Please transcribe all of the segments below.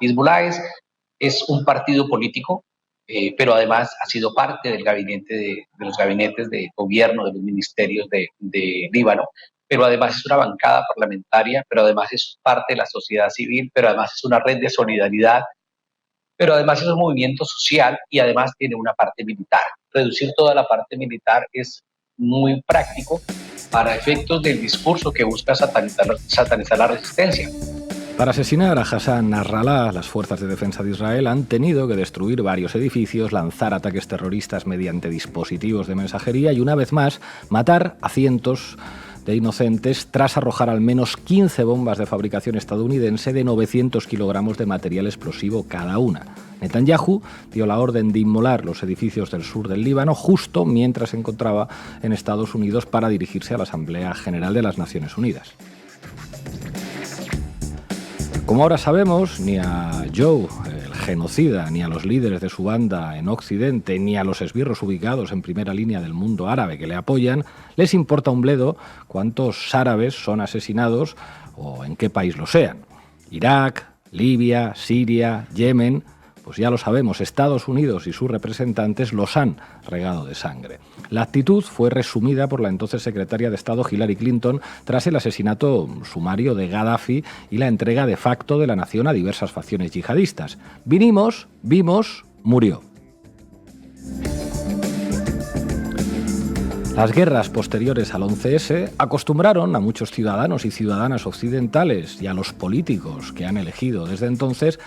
Hezbollah es un partido político, pero además ha sido parte del gabinete de los gabinetes de gobierno, de los ministerios de Líbano, pero además es una bancada parlamentaria, pero además es parte de la sociedad civil, pero además es una red de solidaridad, pero además es un movimiento social y además tiene una parte militar. Reducir toda la parte militar es muy práctico para efectos del discurso que busca satanizar la resistencia. Para asesinar a Hassan Nasrallah, las fuerzas de defensa de Israel han tenido que destruir varios edificios, lanzar ataques terroristas mediante dispositivos de mensajería y, una vez más, matar a cientos de inocentes tras arrojar al menos 15 bombas de fabricación estadounidense de 900 kilogramos de material explosivo cada una. Netanyahu dio la orden de inmolar los edificios del sur del Líbano justo mientras se encontraba en Estados Unidos para dirigirse a la Asamblea General de las Naciones Unidas. Como ahora sabemos, ni a Joe, el genocida, ni a los líderes de su banda en Occidente, ni a los esbirros ubicados en primera línea del mundo árabe que le apoyan, les importa un bledo cuántos árabes son asesinados o en qué país lo sean. Irak, Libia, Siria, Yemen. Pues ya lo sabemos, Estados Unidos y sus representantes los han regado de sangre. La actitud fue resumida por la entonces secretaria de Estado Hillary Clinton tras el asesinato sumario de Gaddafi y la entrega de facto de la nación a diversas facciones yihadistas. Vinimos, vimos, murió. Las guerras posteriores al 11S acostumbraron a muchos ciudadanos y ciudadanas occidentales y a los políticos que han elegido desde entonces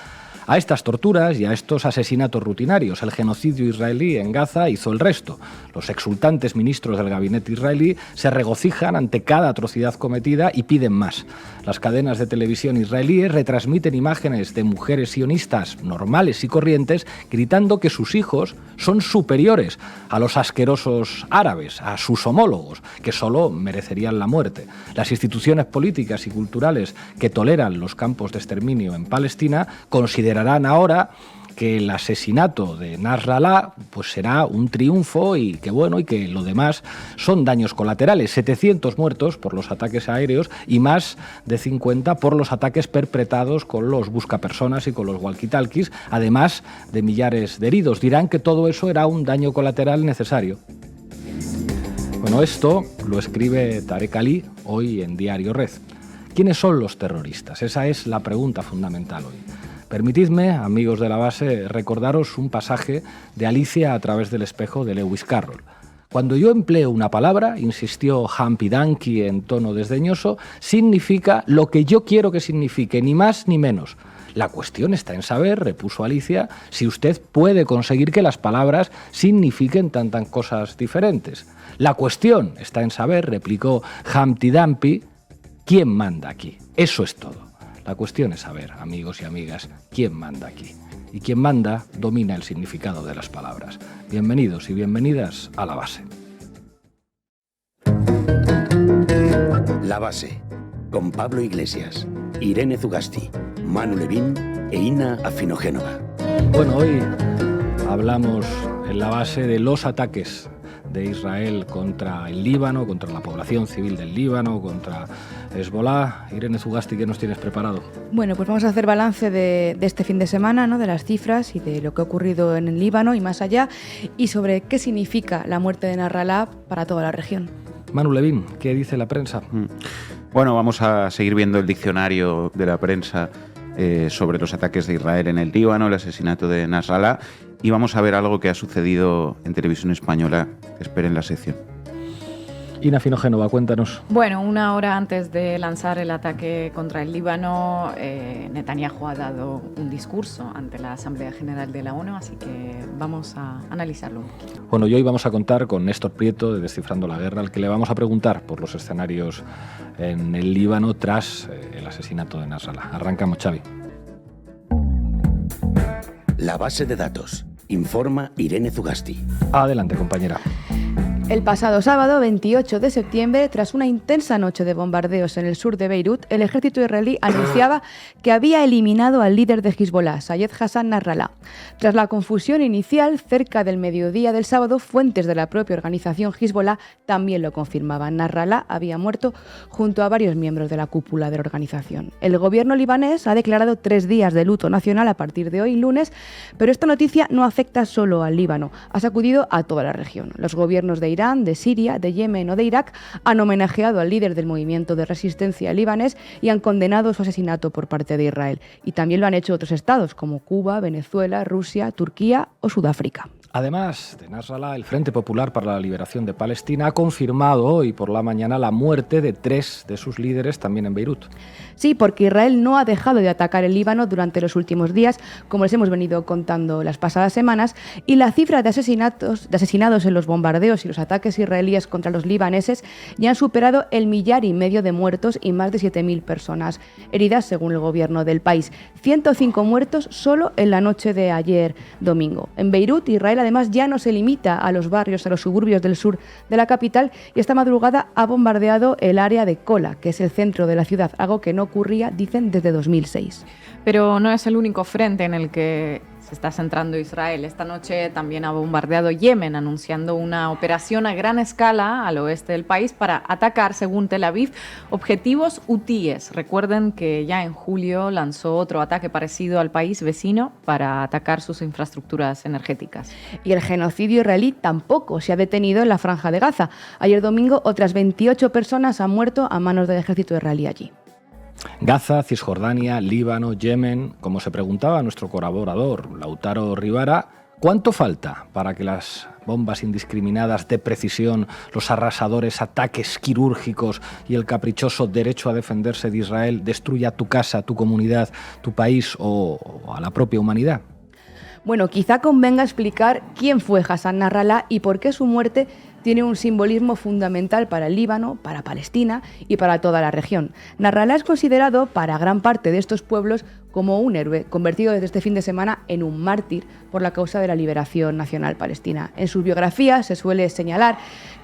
a estas torturas y a estos asesinatos rutinarios. El genocidio israelí en Gaza hizo el resto. Los exultantes ministros del gabinete israelí se regocijan ante cada atrocidad cometida y piden más. Las cadenas de televisión israelíes retransmiten imágenes de mujeres sionistas normales y corrientes gritando que sus hijos son superiores a los asquerosos árabes, a sus homólogos, que solo merecerían la muerte. Las instituciones políticas y culturales que toleran los campos de exterminio en Palestina considerarán ahora que el asesinato de Nasrallah pues será un triunfo y que lo demás son daños colaterales. 700 muertos por los ataques aéreos y más de 50 por los ataques perpetrados con los buscapersonas y con los walkie-talkies, además de millares de heridos. Dirán que todo eso era un daño colateral necesario. Bueno, esto lo escribe Tarek Ali hoy en Diario Red. ¿Quiénes son los terroristas? Esa es la pregunta fundamental hoy. Permitidme, amigos de la base, recordaros un pasaje de Alicia a través del espejo de Lewis Carroll. Cuando yo empleo una palabra, insistió Humpty Dumpty en tono desdeñoso, significa lo que yo quiero que signifique, ni más ni menos. La cuestión está en saber, repuso Alicia, si usted puede conseguir que las palabras signifiquen tantas cosas diferentes. La cuestión está en saber, replicó Humpty Dumpty, quién manda aquí. Eso es todo. La cuestión es saber, amigos y amigas, quién manda aquí. Y quien manda domina el significado de las palabras. Bienvenidos y bienvenidas a La Base. La Base, con Pablo Iglesias, Irene Zugasti, Manu Levín e Ina Afinogénova. Bueno, hoy hablamos en La Base de los ataques de Israel contra el Líbano, contra la población civil del Líbano, contra Hezbollah. Irene Zugasti, ¿qué nos tienes preparado? Bueno, pues vamos a hacer balance de este fin de semana, ¿no? De las cifras y de lo que ha ocurrido en el Líbano y más allá, y sobre qué significa la muerte de Nasrallah para toda la región. Manu Levín, ¿qué dice la prensa? Bueno, vamos a seguir viendo el diccionario de la prensa sobre los ataques de Israel en el Líbano, el asesinato de Nasrallah, y vamos a ver algo que ha sucedido en televisión española. Esperen la sección. Ina Afinogénova, cuéntanos. Bueno, una hora antes de lanzar el ataque contra el Líbano, Netanyahu ha dado un discurso ante la Asamblea General de la ONU, así que vamos a analizarlo un poquito. Bueno, y hoy vamos a contar con Néstor Prieto de Descifrando la Guerra, al que le vamos a preguntar por los escenarios en el Líbano tras el asesinato de Nasrallah. Arrancamos, Xavi. La base de datos. Informa Irene Zugasti. Adelante, compañera. El pasado sábado, 28 de septiembre, tras una intensa noche de bombardeos en el sur de Beirut, el ejército israelí anunciaba que había eliminado al líder de Hezbollah, Sayed Hassan Nasrallah. Tras la confusión inicial, cerca del mediodía del sábado, fuentes de la propia organización Hezbollah también lo confirmaban. Nasrallah había muerto junto a varios miembros de la cúpula de la organización. El gobierno libanés ha declarado 3 días de luto nacional a partir de hoy, lunes, pero esta noticia no afecta solo al Líbano, ha sacudido a toda la región. Los gobiernos de Irán, de Siria, de Yemen o de Irak han homenajeado al líder del movimiento de resistencia libanés y han condenado su asesinato por parte de Israel. Y también lo han hecho otros estados como Cuba, Venezuela, Rusia, Turquía o Sudáfrica. Además de Nasrallah, el Frente Popular para la Liberación de Palestina ha confirmado hoy por la mañana la muerte de 3 de sus líderes también en Beirut. Sí, porque Israel no ha dejado de atacar el Líbano durante los últimos días, como les hemos venido contando las pasadas semanas, y la cifra de asesinados en los bombardeos y los ataques israelíes contra los libaneses ya han superado el 1,5 millar de muertos y más de 7.000 personas heridas, según el gobierno del país. 105 muertos solo en la noche de ayer domingo. En Beirut, Israel además ya no se limita a los barrios, a los suburbios del sur de la capital, y esta madrugada ha bombardeado el área de Kola, que es el centro de la ciudad, algo que no ocurría, dicen, desde 2006. Pero no es el único frente en el que se está centrando Israel. Esta noche también ha bombardeado Yemen, anunciando una operación a gran escala al oeste del país para atacar, según Tel Aviv, objetivos hutíes. Recuerden que ya en julio lanzó otro ataque parecido al país vecino para atacar sus infraestructuras energéticas. Y el genocidio israelí tampoco se ha detenido en la Franja de Gaza. Ayer domingo, otras 28 personas han muerto a manos del ejército israelí allí. Gaza, Cisjordania, Líbano, Yemen, como se preguntaba nuestro colaborador Lautaro Rivara, ¿cuánto falta para que las bombas indiscriminadas de precisión, los arrasadores ataques quirúrgicos y el caprichoso derecho a defenderse de Israel destruya tu casa, tu comunidad, tu país o a la propia humanidad? Bueno, quizá convenga explicar quién fue Hassan Nasrallah y por qué su muerte tiene un simbolismo fundamental para el Líbano, para Palestina y para toda la región. Nasrallah es considerado para gran parte de estos pueblos como un héroe, convertido desde este fin de semana en un mártir por la causa de la liberación nacional palestina. En su biografía se suele señalar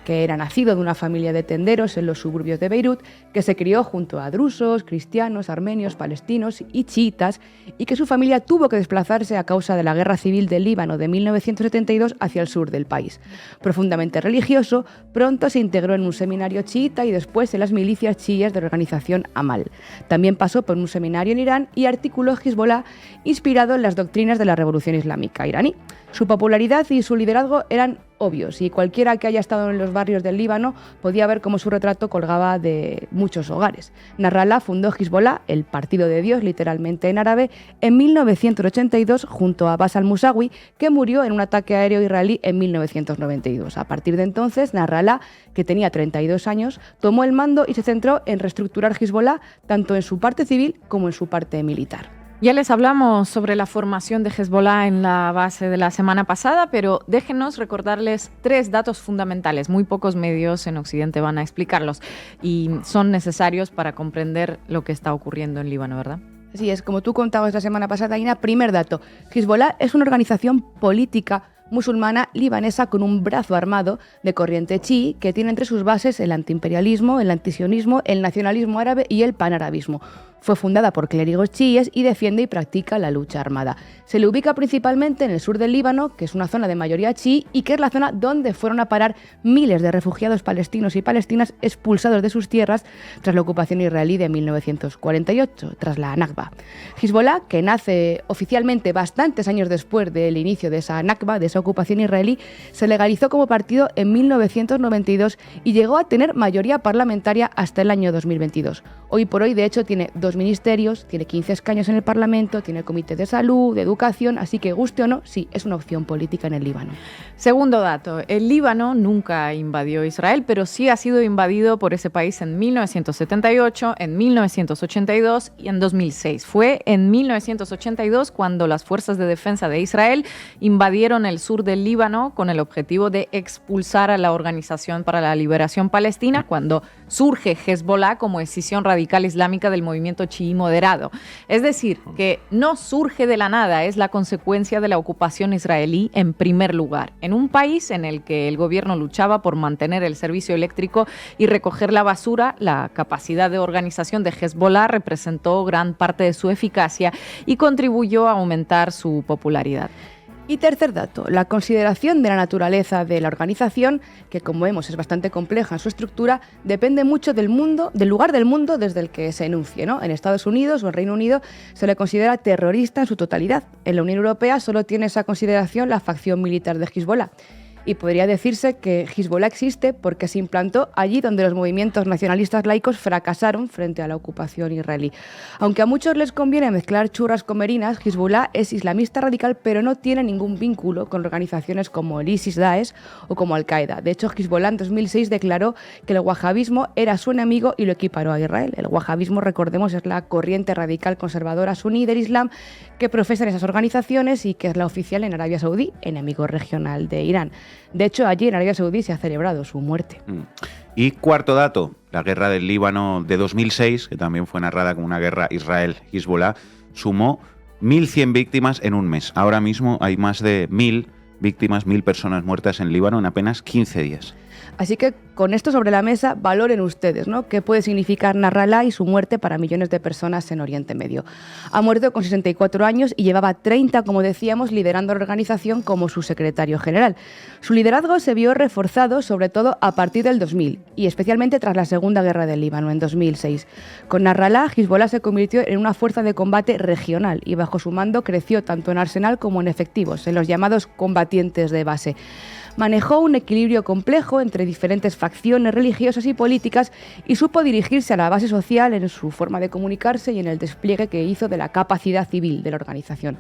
que era nacido de una familia de tenderos en los suburbios de Beirut, que se crió junto a drusos, cristianos, armenios, palestinos y chiitas, y que su familia tuvo que desplazarse a causa de la guerra civil del Líbano de 1972 hacia el sur del país. Profundamente religioso, pronto se integró en un seminario chiita y después en las milicias chiíes de la organización Amal. También pasó por un seminario en Irán y articuló Hezbollah, inspirado en las doctrinas de la revolución islámica iraní. Su popularidad y su liderazgo eran obvios y cualquiera que haya estado en los barrios del Líbano podía ver cómo su retrato colgaba de muchos hogares. Nasrallah fundó Hezbollah, el Partido de Dios, literalmente en árabe, en 1982 junto a Abbas al-Musawi, que murió en un ataque aéreo israelí en 1992. A partir de entonces, Nasrallah, que tenía 32 años, tomó el mando y se centró en reestructurar Hezbollah tanto en su parte civil como en su parte militar. Ya les hablamos sobre la formación de Hezbollah en la base de la semana pasada, pero déjenos recordarles 3 datos fundamentales. Muy pocos medios en Occidente van a explicarlos y son necesarios para comprender lo que está ocurriendo en Líbano, ¿verdad? Así es, como tú contabas la semana pasada, Ina, primer dato. Hezbollah es una organización política musulmana libanesa con un brazo armado de corriente chií que tiene entre sus bases el antiimperialismo, el antisionismo, el nacionalismo árabe y el panarabismo. Fue fundada por clérigos chiíes y defiende y practica la lucha armada. Se le ubica principalmente en el sur del Líbano, que es una zona de mayoría chií y que es la zona donde fueron a parar miles de refugiados palestinos y palestinas expulsados de sus tierras tras la ocupación israelí de 1948, tras la Nakba. Hezbollah, que nace oficialmente bastantes años después del inicio de esa Nakba, de esa ocupación israelí, se legalizó como partido en 1992 y llegó a tener mayoría parlamentaria hasta el año 2022. Hoy por hoy, de hecho, tiene 2 ministerios, tiene 15 escaños en el Parlamento, tiene el Comité de Salud, de Educación, así que guste o no, sí, es una opción política en el Líbano. Segundo dato, el Líbano nunca invadió Israel, pero sí ha sido invadido por ese país en 1978, en 1982 y en 2006. Fue en 1982 cuando las fuerzas de defensa de Israel invadieron el sur del Líbano con el objetivo de expulsar a la Organización para la Liberación Palestina, cuando surge Hezbollah como escisión radical islámica del movimiento movimiento chií moderado. Es decir, que no surge de la nada, es la consecuencia de la ocupación israelí en primer lugar, en un país en el que el gobierno luchaba por mantener el servicio eléctrico y recoger la basura. La capacidad de organización de Hezbollah representó gran parte de su eficacia y contribuyó a aumentar su popularidad. Y tercer dato, la consideración de la naturaleza de la organización, que como vemos es bastante compleja en su estructura, depende mucho del lugar del mundo desde el que se enuncie, ¿no? En Estados Unidos o en Reino Unido se le considera terrorista en su totalidad. En la Unión Europea solo tiene esa consideración la facción militar de Hezbollah. Y podría decirse que Hezbollah existe porque se implantó allí donde los movimientos nacionalistas laicos fracasaron frente a la ocupación israelí. Aunque a muchos les conviene mezclar churras con merinas, Hezbollah es islamista radical, pero no tiene ningún vínculo con organizaciones como el ISIS-Daesh o como Al-Qaeda. De hecho, Hezbollah en 2006 declaró que el wahabismo era su enemigo y lo equiparó a Israel. El wahabismo, recordemos, es la corriente radical conservadora suní del Islam que profesan esas organizaciones y que es la oficial en Arabia Saudí, enemigo regional de Irán. De hecho, allí en Arabia Saudí se ha celebrado su muerte. Y cuarto dato, la guerra del Líbano de 2006, que también fue narrada como una guerra Israel-Hezbollah, sumó 1.100 víctimas en un mes. Ahora mismo hay más de 1.000 víctimas, 1.000 personas muertas en Líbano en apenas 15 días. Así que con esto sobre la mesa, valoren ustedes, ¿no?, qué puede significar Nasrallah y su muerte para millones de personas en Oriente Medio. Ha muerto con 64 años y llevaba 30, como decíamos, liderando la organización como su secretario general. Su liderazgo se vio reforzado sobre todo a partir del 2000 y especialmente tras la Segunda Guerra del Líbano en 2006. Con Nasrallah, Hezbollah se convirtió en una fuerza de combate regional y bajo su mando creció tanto en arsenal como en efectivos, en los llamados combatientes de base. Manejó un equilibrio complejo entre diferentes facciones religiosas y políticas y supo dirigirse a la base social en su forma de comunicarse y en el despliegue que hizo de la capacidad civil de la organización.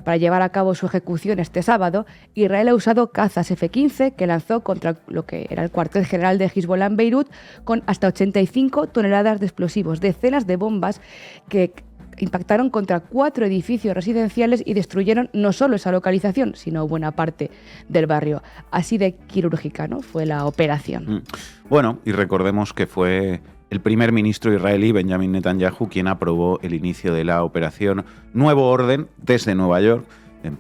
Para llevar a cabo su ejecución este sábado, Israel ha usado cazas F-15 que lanzó contra lo que era el cuartel general de Hezbollah en Beirut con hasta 85 toneladas de explosivos, decenas de bombas que impactaron contra 4 edificios residenciales y destruyeron no solo esa localización, sino buena parte del barrio. Así de quirúrgica, ¿no?, fue la operación. Bueno, y recordemos que fue el primer ministro israelí, Benjamin Netanyahu, quien aprobó el inicio de la operación Nuevo Orden desde Nueva York,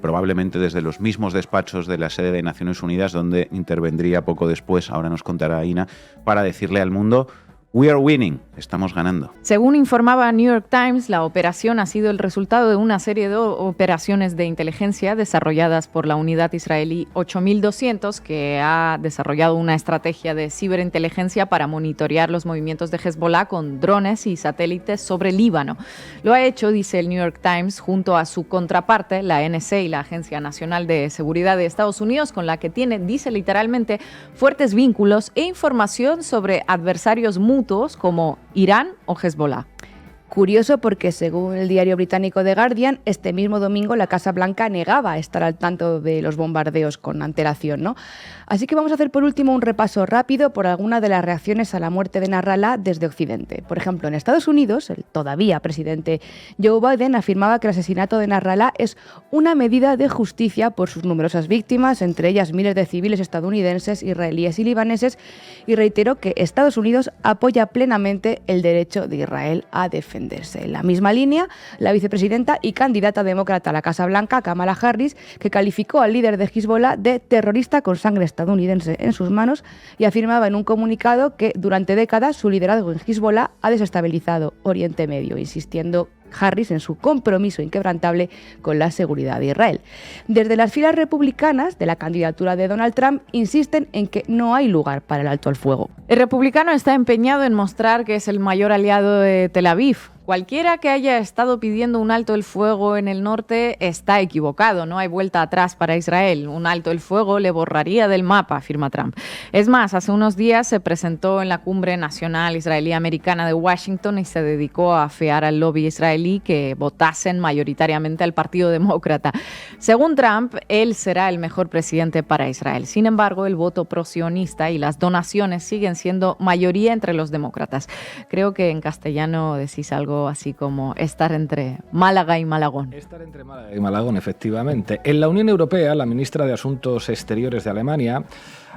probablemente desde los mismos despachos de la sede de Naciones Unidas, donde intervendría poco después, ahora nos contará Ina, para decirle al mundo: We are winning, estamos ganando. Según informaba New York Times, la operación ha sido el resultado de una serie de operaciones de inteligencia desarrolladas por la unidad israelí 8200, que ha desarrollado una estrategia de ciberinteligencia para monitorear los movimientos de Hezbollah con drones y satélites sobre Líbano. Lo ha hecho, dice el New York Times, junto a su contraparte, la NSA y la Agencia Nacional de Seguridad de Estados Unidos, con la que tiene, dice literalmente, fuertes vínculos e información sobre adversarios mutuos como Irán o Hezbollah. Curioso porque, según el diario británico The Guardian, este mismo domingo la Casa Blanca negaba estar al tanto de los bombardeos con antelación, ¿no? Así que vamos a hacer por último un repaso rápido por algunas de las reacciones a la muerte de Nasrallah desde Occidente. Por ejemplo, en Estados Unidos, el todavía presidente Joe Biden afirmaba que el asesinato de Nasrallah es una medida de justicia por sus numerosas víctimas, entre ellas miles de civiles estadounidenses, israelíes y libaneses, y reiteró que Estados Unidos apoya plenamente el derecho de Israel a defenderse. En la misma línea, la vicepresidenta y candidata demócrata a la Casa Blanca, Kamala Harris, que calificó al líder de Hezbollah de terrorista con sangre estadounidense en sus manos y afirmaba en un comunicado que durante décadas su liderazgo en Hezbollah ha desestabilizado Oriente Medio, insistiendo Harris en su compromiso inquebrantable con la seguridad de Israel. Desde las filas republicanas de la candidatura de Donald Trump insisten en que no hay lugar para el alto al fuego. El republicano está empeñado en mostrar que es el mayor aliado de Tel Aviv. Cualquiera que haya estado pidiendo un alto el fuego en el norte está equivocado, no hay vuelta atrás para Israel. Un alto el fuego le borraría del mapa, afirma Trump. Es más, hace unos días se presentó en la Cumbre Nacional Israelí-Americana de Washington y se dedicó a afear al lobby israelí que votasen mayoritariamente al Partido Demócrata. Según Trump, él será el mejor presidente para Israel. Sin embargo, el voto pro-sionista y las donaciones siguen siendo mayoría entre los demócratas. Creo que en castellano decís algo algo así como estar entre Málaga y Malagón. Estar entre Málaga y Malagón, efectivamente. En la Unión Europea, la ministra de Asuntos Exteriores de Alemania,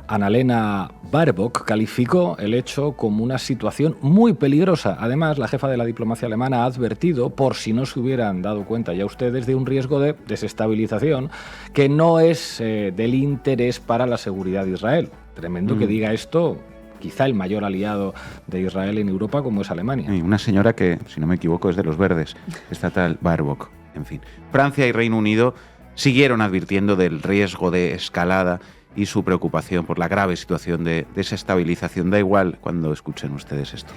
Annalena Baerbock, calificó el hecho como una situación muy peligrosa. Además, la jefa de la diplomacia alemana ha advertido, por si no se hubieran dado cuenta ya ustedes, de un riesgo de desestabilización que no es del interés para la seguridad de Israel. Tremendo que diga esto quizá el mayor aliado de Israel en Europa, como es Alemania. Y una señora que, si no me equivoco, es de los verdes, esta tal Baerbock. En fin, Francia y Reino Unido siguieron advirtiendo del riesgo de escalada y su preocupación por la grave situación de desestabilización. Da igual cuando escuchen ustedes esto.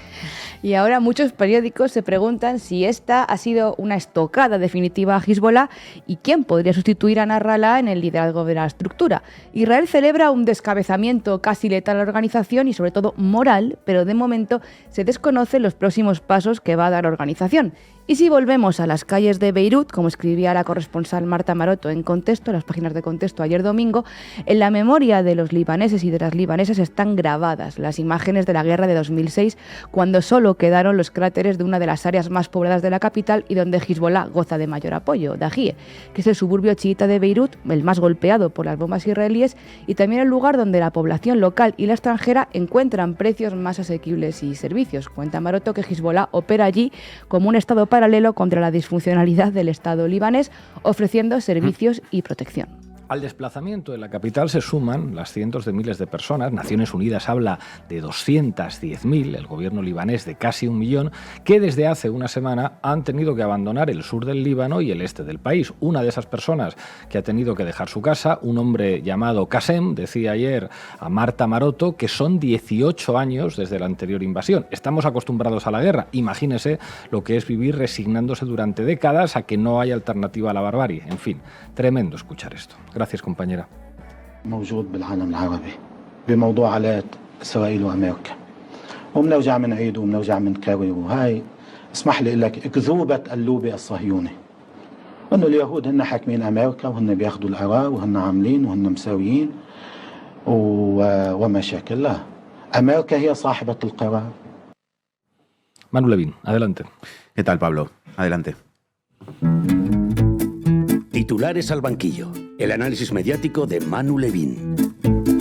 Y ahora muchos periódicos se preguntan si esta ha sido una estocada definitiva a Hezbollah y quién podría sustituir a Nasrallah en el liderazgo de la estructura. Israel celebra un descabezamiento casi letal a la organización y sobre todo moral, pero de momento se desconocen los próximos pasos que va a dar la organización. Y si volvemos a las calles de Beirut, como escribía la corresponsal Marta Maroto en Contexto, en las páginas de Contexto ayer domingo, en la memoria de los libaneses y de las libanesas están grabadas las imágenes de la guerra de 2006, cuando solo quedaron los cráteres de una de las áreas más pobladas de la capital y donde Hezbollah goza de mayor apoyo, Dahie, que es el suburbio chiita de Beirut, el más golpeado por las bombas israelíes, y también el lugar donde la población local y la extranjera encuentran precios más asequibles y servicios. Cuenta Maroto que Hezbollah opera allí como un estado paralelo contra la disfuncionalidad del Estado libanés, ofreciendo servicios y protección. Al desplazamiento en la capital se suman las cientos de miles de personas. Naciones Unidas habla de 210.000, el gobierno libanés de casi 1 millón, que desde hace una semana han tenido que abandonar el sur del Líbano y el este del país. Una de esas personas que ha tenido que dejar su casa, un hombre llamado Qasem, decía ayer a Marta Maroto que son 18 años desde la anterior invasión. Estamos acostumbrados a la guerra. Imagínese lo que es vivir resignándose durante décadas a que no hay alternativa a la barbarie. En fin, tremendo escuchar esto. Gracias, compañera. موجود بالعالم العربي بموضوعات إسرائيل وأمريكا ومنرجع من عيد ومنرجع من كاري وهاي اسمح لي أقول لك أكذوبة اللوبي الصهيوني إنه اليهود هن حاكمين أمريكا وهن بياخذوا القرار وهن عاملين وهن مساويين ومشاكل. لا، أمريكا هي صاحبة القرار. Manu Levin, adelante. ¿Qué tal, Pablo? Adelante. Titulares al banquillo. El análisis mediático de Manu Levin.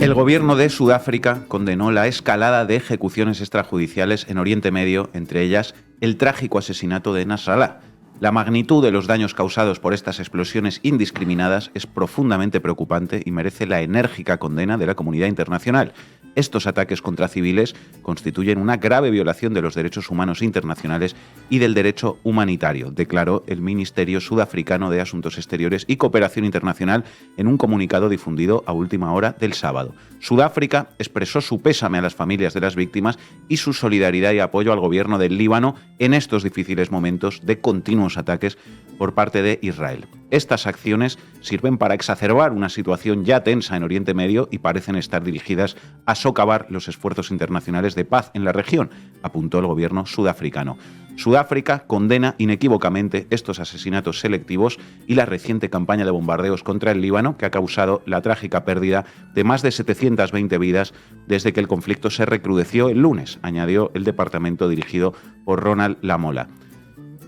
El gobierno de Sudáfrica condenó la escalada de ejecuciones extrajudiciales en Oriente Medio, entre ellas el trágico asesinato de Nasrallah. La magnitud de los daños causados por estas explosiones indiscriminadas es profundamente preocupante y merece la enérgica condena de la comunidad internacional. Estos ataques contra civiles constituyen una grave violación de los derechos humanos internacionales y del derecho humanitario, declaró el Ministerio Sudafricano de Asuntos Exteriores y Cooperación Internacional en un comunicado difundido a última hora del sábado. Sudáfrica expresó su pésame a las familias de las víctimas y su solidaridad y apoyo al gobierno del Líbano en estos difíciles momentos de continuos ataques por parte de Israel. Estas acciones sirven para exacerbar una situación ya tensa en Oriente Medio y parecen estar dirigidas a socavar los esfuerzos internacionales de paz en la región, apuntó el gobierno sudafricano. Sudáfrica condena inequívocamente estos asesinatos selectivos y la reciente campaña de bombardeos contra el Líbano, que ha causado la trágica pérdida de más de 720 vidas desde que el conflicto se recrudeció el lunes, añadió el departamento dirigido por Ronald Lamola.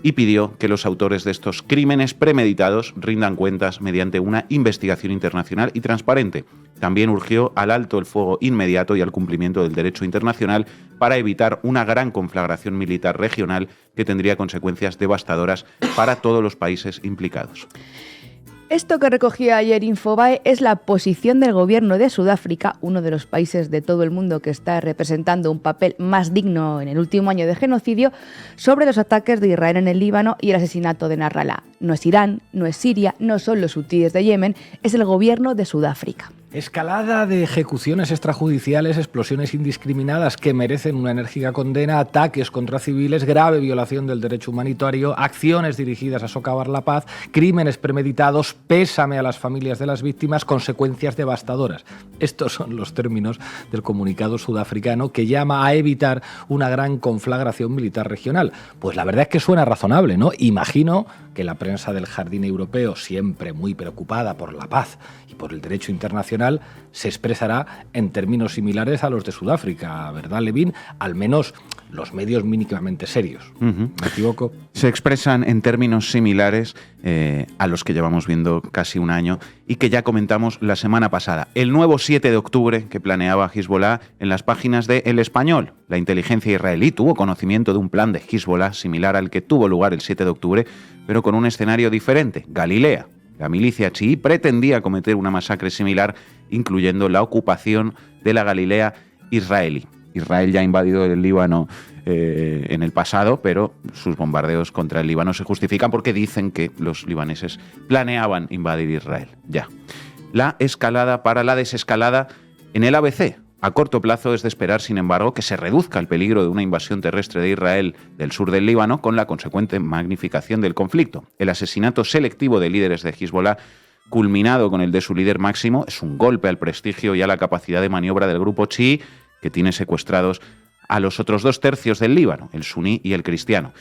Y pidió que los autores de estos crímenes premeditados rindan cuentas mediante una investigación internacional y transparente. También urgió al alto el fuego inmediato y al cumplimiento del derecho internacional para evitar una gran conflagración militar regional que tendría consecuencias devastadoras para todos los países implicados. Esto que recogía ayer Infobae es la posición del gobierno de Sudáfrica, uno de los países de todo el mundo que está representando un papel más digno en el último año de genocidio, sobre los ataques de Israel en el Líbano y el asesinato de Nasrallah. No es Irán, no es Siria, no son los hutíes de Yemen, es el gobierno de Sudáfrica. Escalada de ejecuciones extrajudiciales, explosiones indiscriminadas que merecen una enérgica condena, ataques contra civiles, grave violación del derecho humanitario, acciones dirigidas a socavar la paz, crímenes premeditados, pésame a las familias de las víctimas, consecuencias devastadoras. Estos son los términos del comunicado sudafricano que llama a evitar una gran conflagración militar regional. Pues la verdad es que suena razonable, ¿no? Imagino que la prensa del Jardín Europeo, siempre muy preocupada por la paz y por el derecho internacional, internacional se expresará en términos similares a los de Sudáfrica, ¿verdad, Levin? Al menos los medios mínimamente serios. ¿Me equivoco? Se expresan en términos similares a los que llevamos viendo casi un año y que ya comentamos la semana pasada. El nuevo 7 de octubre que planeaba Hezbollah en las páginas de El Español. La inteligencia israelí tuvo conocimiento de un plan de Hezbollah similar al que tuvo lugar el 7 de octubre, pero con un escenario diferente, Galilea. La milicia chií pretendía cometer una masacre similar, incluyendo la ocupación de la Galilea israelí. Israel ya ha invadido el Líbano en el pasado, pero sus bombardeos contra el Líbano se justifican porque dicen que los libaneses planeaban invadir Israel. Ya. La escalada para la desescalada en el ABC. A corto plazo es de esperar, sin embargo, que se reduzca el peligro de una invasión terrestre de Israel del sur del Líbano con la consecuente magnificación del conflicto. El asesinato selectivo de líderes de Hezbollah, culminado con el de su líder máximo, es un golpe al prestigio y a la capacidad de maniobra del grupo chií, que tiene secuestrados a los otros 2/3 del Líbano, el suní y el cristiano.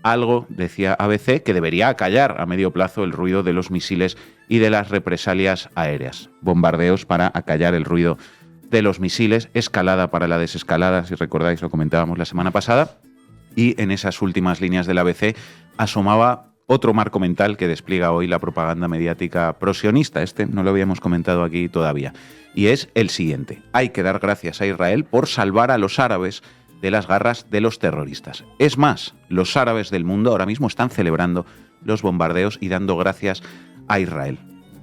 Algo, decía ABC, que debería acallar a medio plazo el ruido de los misiles y de las represalias aéreas. Bombardeos para acallar el ruido de los misiles, escalada para la desescalada, si recordáis lo comentábamos la semana pasada, y en esas últimas líneas del ABC asomaba otro marco mental que despliega hoy la propaganda mediática prosionista. Este no lo habíamos comentado aquí todavía, y es el siguiente: hay que dar gracias a Israel por salvar a los árabes de las garras de los terroristas. Es más, los árabes del mundo ahora mismo están celebrando los bombardeos y dando gracias a Israel.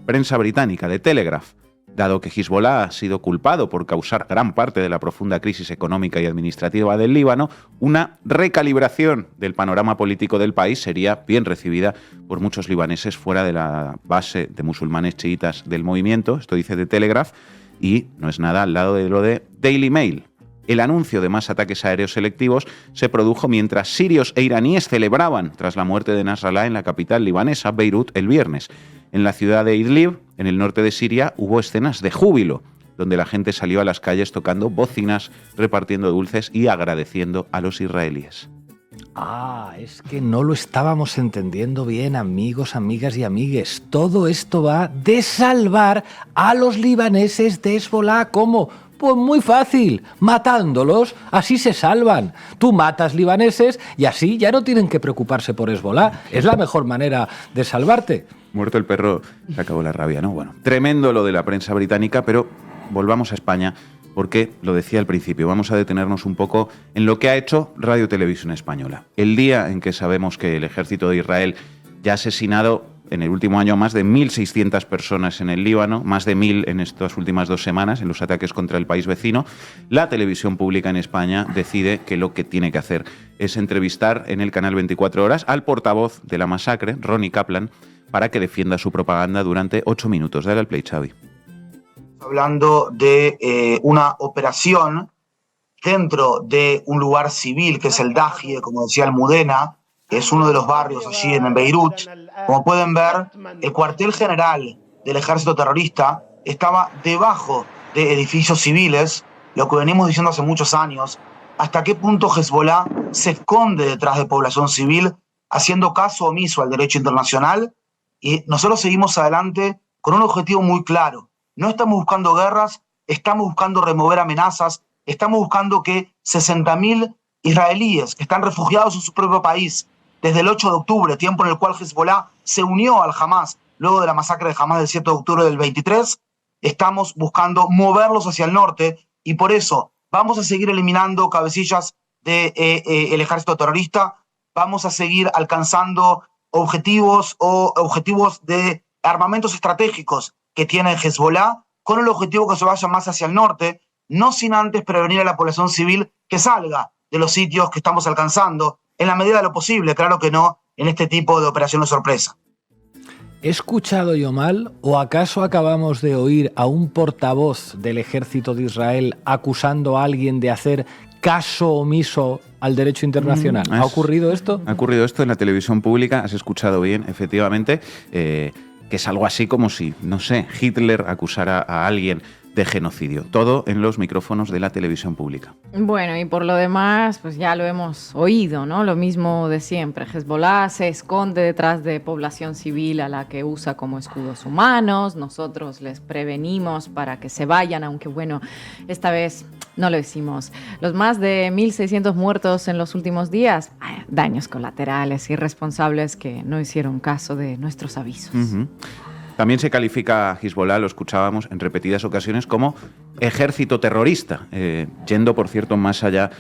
Prensa británica, The Telegraph. Dado que Hezbollah ha sido culpado por causar gran parte de la profunda crisis económica y administrativa del Líbano, una recalibración del panorama político del país sería bien recibida por muchos libaneses fuera de la base de musulmanes chiitas del movimiento. Esto dice The Telegraph, y no es nada al lado de lo de Daily Mail. El anuncio de más ataques aéreos selectivos se produjo mientras sirios e iraníes celebraban tras la muerte de Nasrallah en la capital libanesa, Beirut, el viernes. En la ciudad de Idlib, en el norte de Siria, hubo escenas de júbilo, donde la gente salió a las calles tocando bocinas, repartiendo dulces y agradeciendo a los israelíes. Es que no lo estábamos entendiendo bien, amigos, amigas y amigues. Todo esto va de salvar a los libaneses de Hezbollah. ¿Cómo? Pues muy fácil, matándolos, así se salvan. Tú matas libaneses y así ya no tienen que preocuparse por Hezbollah. Es la mejor manera de salvarte. Muerto el perro, se acabó la rabia, ¿no? Bueno, tremendo lo de la prensa británica, pero volvamos a España, porque lo decía al principio, vamos a detenernos un poco en lo que ha hecho Radio Televisión Española. El día en que sabemos que el ejército de Israel ya ha asesinado en el último año a más de 1.600 personas en el Líbano, más de 1.000 en estas últimas 2 semanas en los ataques contra el país vecino, la televisión pública en España decide que lo que tiene que hacer es entrevistar en el canal 24 horas al portavoz de la masacre, Ronnie Kaplan, para que defienda su propaganda durante 8 minutos. Dale al play, Xavi. Hablando de una operación dentro de un lugar civil que es el Dahie, como decía Almudena, que es uno de los barrios allí en Beirut. Como pueden ver, el cuartel general del ejército terrorista estaba debajo de edificios civiles, lo que venimos diciendo hace muchos años, hasta qué punto Hezbollah se esconde detrás de población civil, haciendo caso omiso al derecho internacional, y nosotros seguimos adelante con un objetivo muy claro. No estamos buscando guerras, estamos buscando remover amenazas, estamos buscando que 60.000 israelíes que están refugiados en su propio país desde el 8 de octubre, tiempo en el cual Hezbollah se unió al Hamas luego de la masacre de Hamas del 7 de octubre del 23, estamos buscando moverlos hacia el norte, y por eso vamos a seguir eliminando cabecillas del ejército terrorista, vamos a seguir alcanzando objetivos de armamentos estratégicos que tiene Hezbollah, con el objetivo que se vaya más hacia el norte, no sin antes prevenir a la población civil que salga de los sitios que estamos alcanzando, en la medida de lo posible, claro que no, en este tipo de operaciones sorpresa. ¿He escuchado yo mal o acaso acabamos de oír a un portavoz del ejército de Israel acusando a alguien de hacer caso omiso al derecho internacional? ¿Ha ocurrido esto? Ha ocurrido esto en la televisión pública, has escuchado bien, efectivamente, que es algo así como si, no sé, Hitler acusara a alguien de genocidio. Todo en los micrófonos de la televisión pública. Bueno, y por lo demás, pues ya lo hemos oído, ¿no? Lo mismo de siempre. Hezbollah se esconde detrás de población civil a la que usa como escudos humanos. Nosotros les prevenimos para que se vayan, aunque bueno, esta vez no lo hicimos. Los más de 1.600 muertos en los últimos días, daños colaterales, irresponsables que no hicieron caso de nuestros avisos. Uh-huh. También se califica a Hezbollah, lo escuchábamos en repetidas ocasiones, como ejército terrorista, yendo, por cierto, más allá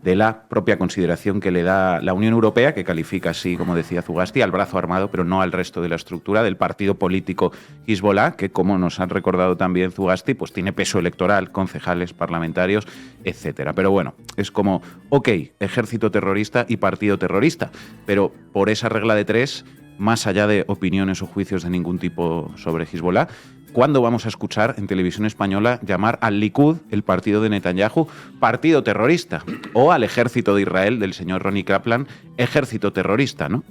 de la propia consideración que le da la Unión Europea, que califica así, como decía Zugasti, al brazo armado, pero no al resto de la estructura del partido político Hezbollah, que, como nos han recordado también Zugasti, pues tiene peso electoral, concejales, parlamentarios, etcétera. Pero bueno, es como, ok, ejército terrorista y partido terrorista, pero por esa regla de tres, más allá de opiniones o juicios de ningún tipo sobre Hezbollah, ¿cuándo vamos a escuchar en televisión española llamar al Likud, el partido de Netanyahu, partido terrorista? O al ejército de Israel del señor Ronnie Kaplan, ejército terrorista, ¿no?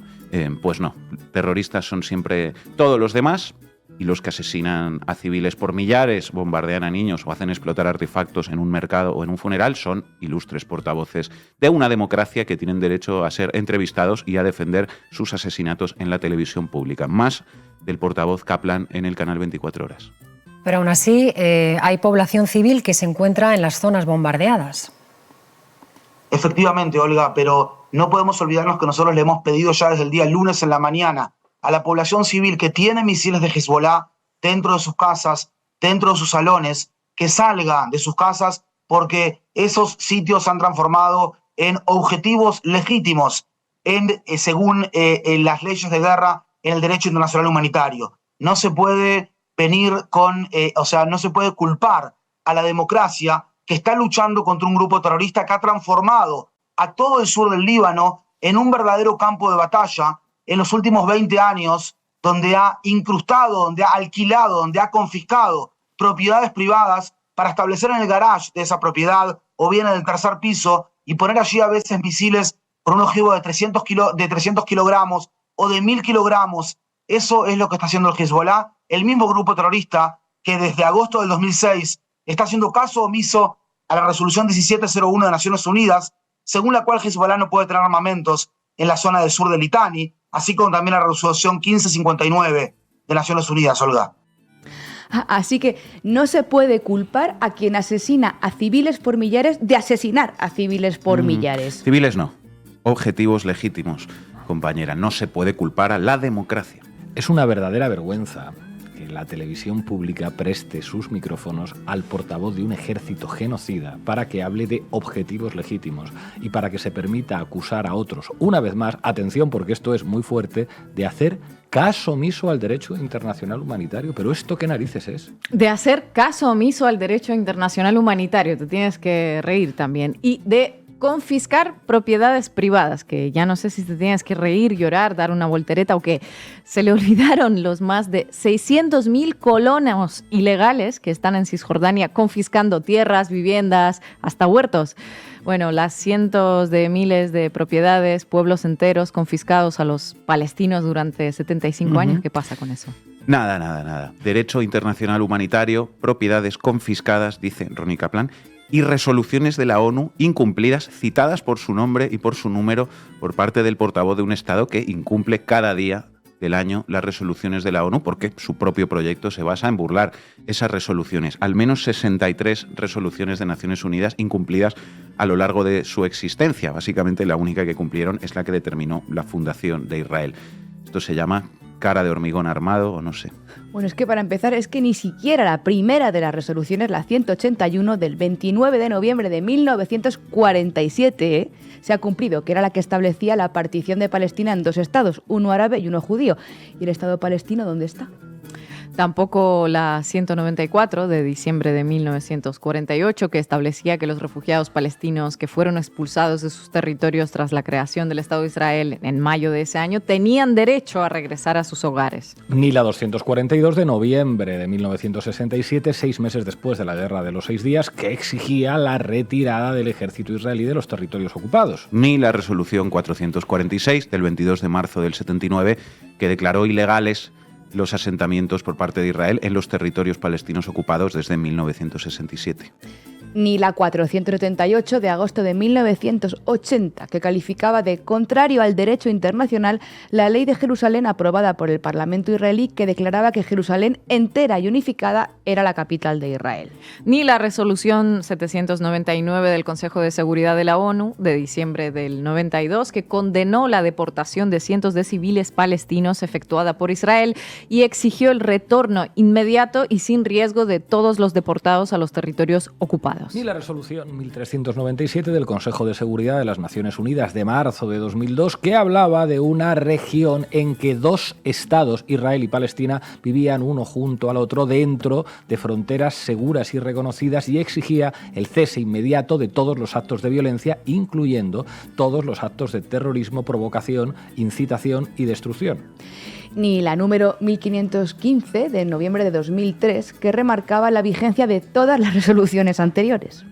Pues no, terroristas son siempre todos los demás, y los que asesinan a civiles por millares, bombardean a niños o hacen explotar artefactos en un mercado o en un funeral son ilustres portavoces de una democracia que tienen derecho a ser entrevistados y a defender sus asesinatos en la televisión pública. Más del portavoz Kaplan en el canal 24 Horas. Pero aún así hay población civil que se encuentra en las zonas bombardeadas. Efectivamente, Olga, pero no podemos olvidarnos que nosotros le hemos pedido ya desde el día lunes en la mañana a la población civil que tiene misiles de Hezbollah dentro de sus casas, dentro de sus salones, que salga de sus casas porque esos sitios se han transformado en objetivos legítimos según las leyes de guerra en el derecho internacional humanitario. No se puede venir no se puede culpar a la democracia que está luchando contra un grupo terrorista que ha transformado a todo el sur del Líbano en un verdadero campo de batalla en los últimos 20 años, donde ha incrustado, donde ha alquilado, donde ha confiscado propiedades privadas para establecer en el garage de esa propiedad o bien en el tercer piso y poner allí a veces misiles con un objetivo de 300 kilogramos o de 1.000 kilogramos. Eso es lo que está haciendo el Hezbollah, el mismo grupo terrorista que desde agosto del 2006 está haciendo caso omiso a la resolución 1701 de Naciones Unidas, según la cual Hezbollah no puede tener armamentos en la zona del sur de Litani, así como también la resolución 1559 de Naciones Unidas, Olga. Así que no se puede culpar a quien asesina a civiles por millares de asesinar a civiles por millares. Civiles no, objetivos legítimos, compañera. No se puede culpar a la democracia. Es una verdadera vergüenza que la televisión pública preste sus micrófonos al portavoz de un ejército genocida para que hable de objetivos legítimos y para que se permita acusar a otros, una vez más, atención porque esto es muy fuerte, de hacer caso omiso al derecho internacional humanitario. ¿Pero esto qué narices es? De hacer caso omiso al derecho internacional humanitario, te tienes que reír también, y de confiscar propiedades privadas, que ya no sé si te tienes que reír, llorar, dar una voltereta o qué. Se le olvidaron los más de 600.000 colonos ilegales que están en Cisjordania confiscando tierras, viviendas, hasta huertos. Bueno, las cientos de miles de propiedades, pueblos enteros confiscados a los palestinos durante 75 años. ¿Qué pasa con eso? Nada. Derecho internacional humanitario, propiedades confiscadas, dice Ronnie Kaplan, y resoluciones de la ONU incumplidas, citadas por su nombre y por su número por parte del portavoz de un Estado que incumple cada día del año las resoluciones de la ONU porque su propio proyecto se basa en burlar esas resoluciones. Al menos 63 resoluciones de Naciones Unidas incumplidas a lo largo de su existencia. Básicamente la única que cumplieron es la que determinó la fundación de Israel. Esto se llama cara de hormigón armado o no sé. Bueno, es que para empezar, es que ni siquiera la primera de las resoluciones, la 181 del 29 de noviembre de 1947, se ha cumplido, que era la que establecía la partición de Palestina en dos estados, uno árabe y uno judío. ¿Y el Estado palestino dónde está? Tampoco la 194 de diciembre de 1948, que establecía que los refugiados palestinos que fueron expulsados de sus territorios tras la creación del Estado de Israel en mayo de ese año tenían derecho a regresar a sus hogares. Ni la 242 de noviembre de 1967, 6 meses después de la Guerra de los 6 días, que exigía la retirada del ejército israelí de los territorios ocupados. Ni la resolución 446 del 22 de marzo del 79, que declaró ilegales los asentamientos por parte de Israel en los territorios palestinos ocupados desde 1967. Ni la 478 de agosto de 1980, que calificaba de contrario al derecho internacional la ley de Jerusalén aprobada por el Parlamento israelí, que declaraba que Jerusalén entera y unificada era la capital de Israel. Ni la resolución 799 del Consejo de Seguridad de la ONU de diciembre del 92, que condenó la deportación de cientos de civiles palestinos efectuada por Israel y exigió el retorno inmediato y sin riesgo de todos los deportados a los territorios ocupados. Ni la resolución 1397 del Consejo de Seguridad de las Naciones Unidas de marzo de 2002, que hablaba de una región en que dos estados, Israel y Palestina, vivían uno junto al otro dentro de fronteras seguras y reconocidas, y exigía el cese inmediato de todos los actos de violencia, incluyendo todos los actos de terrorismo, provocación, incitación y destrucción. Ni la número 1515 de noviembre de 2003, que remarcaba la vigencia de todas las resoluciones anteriores.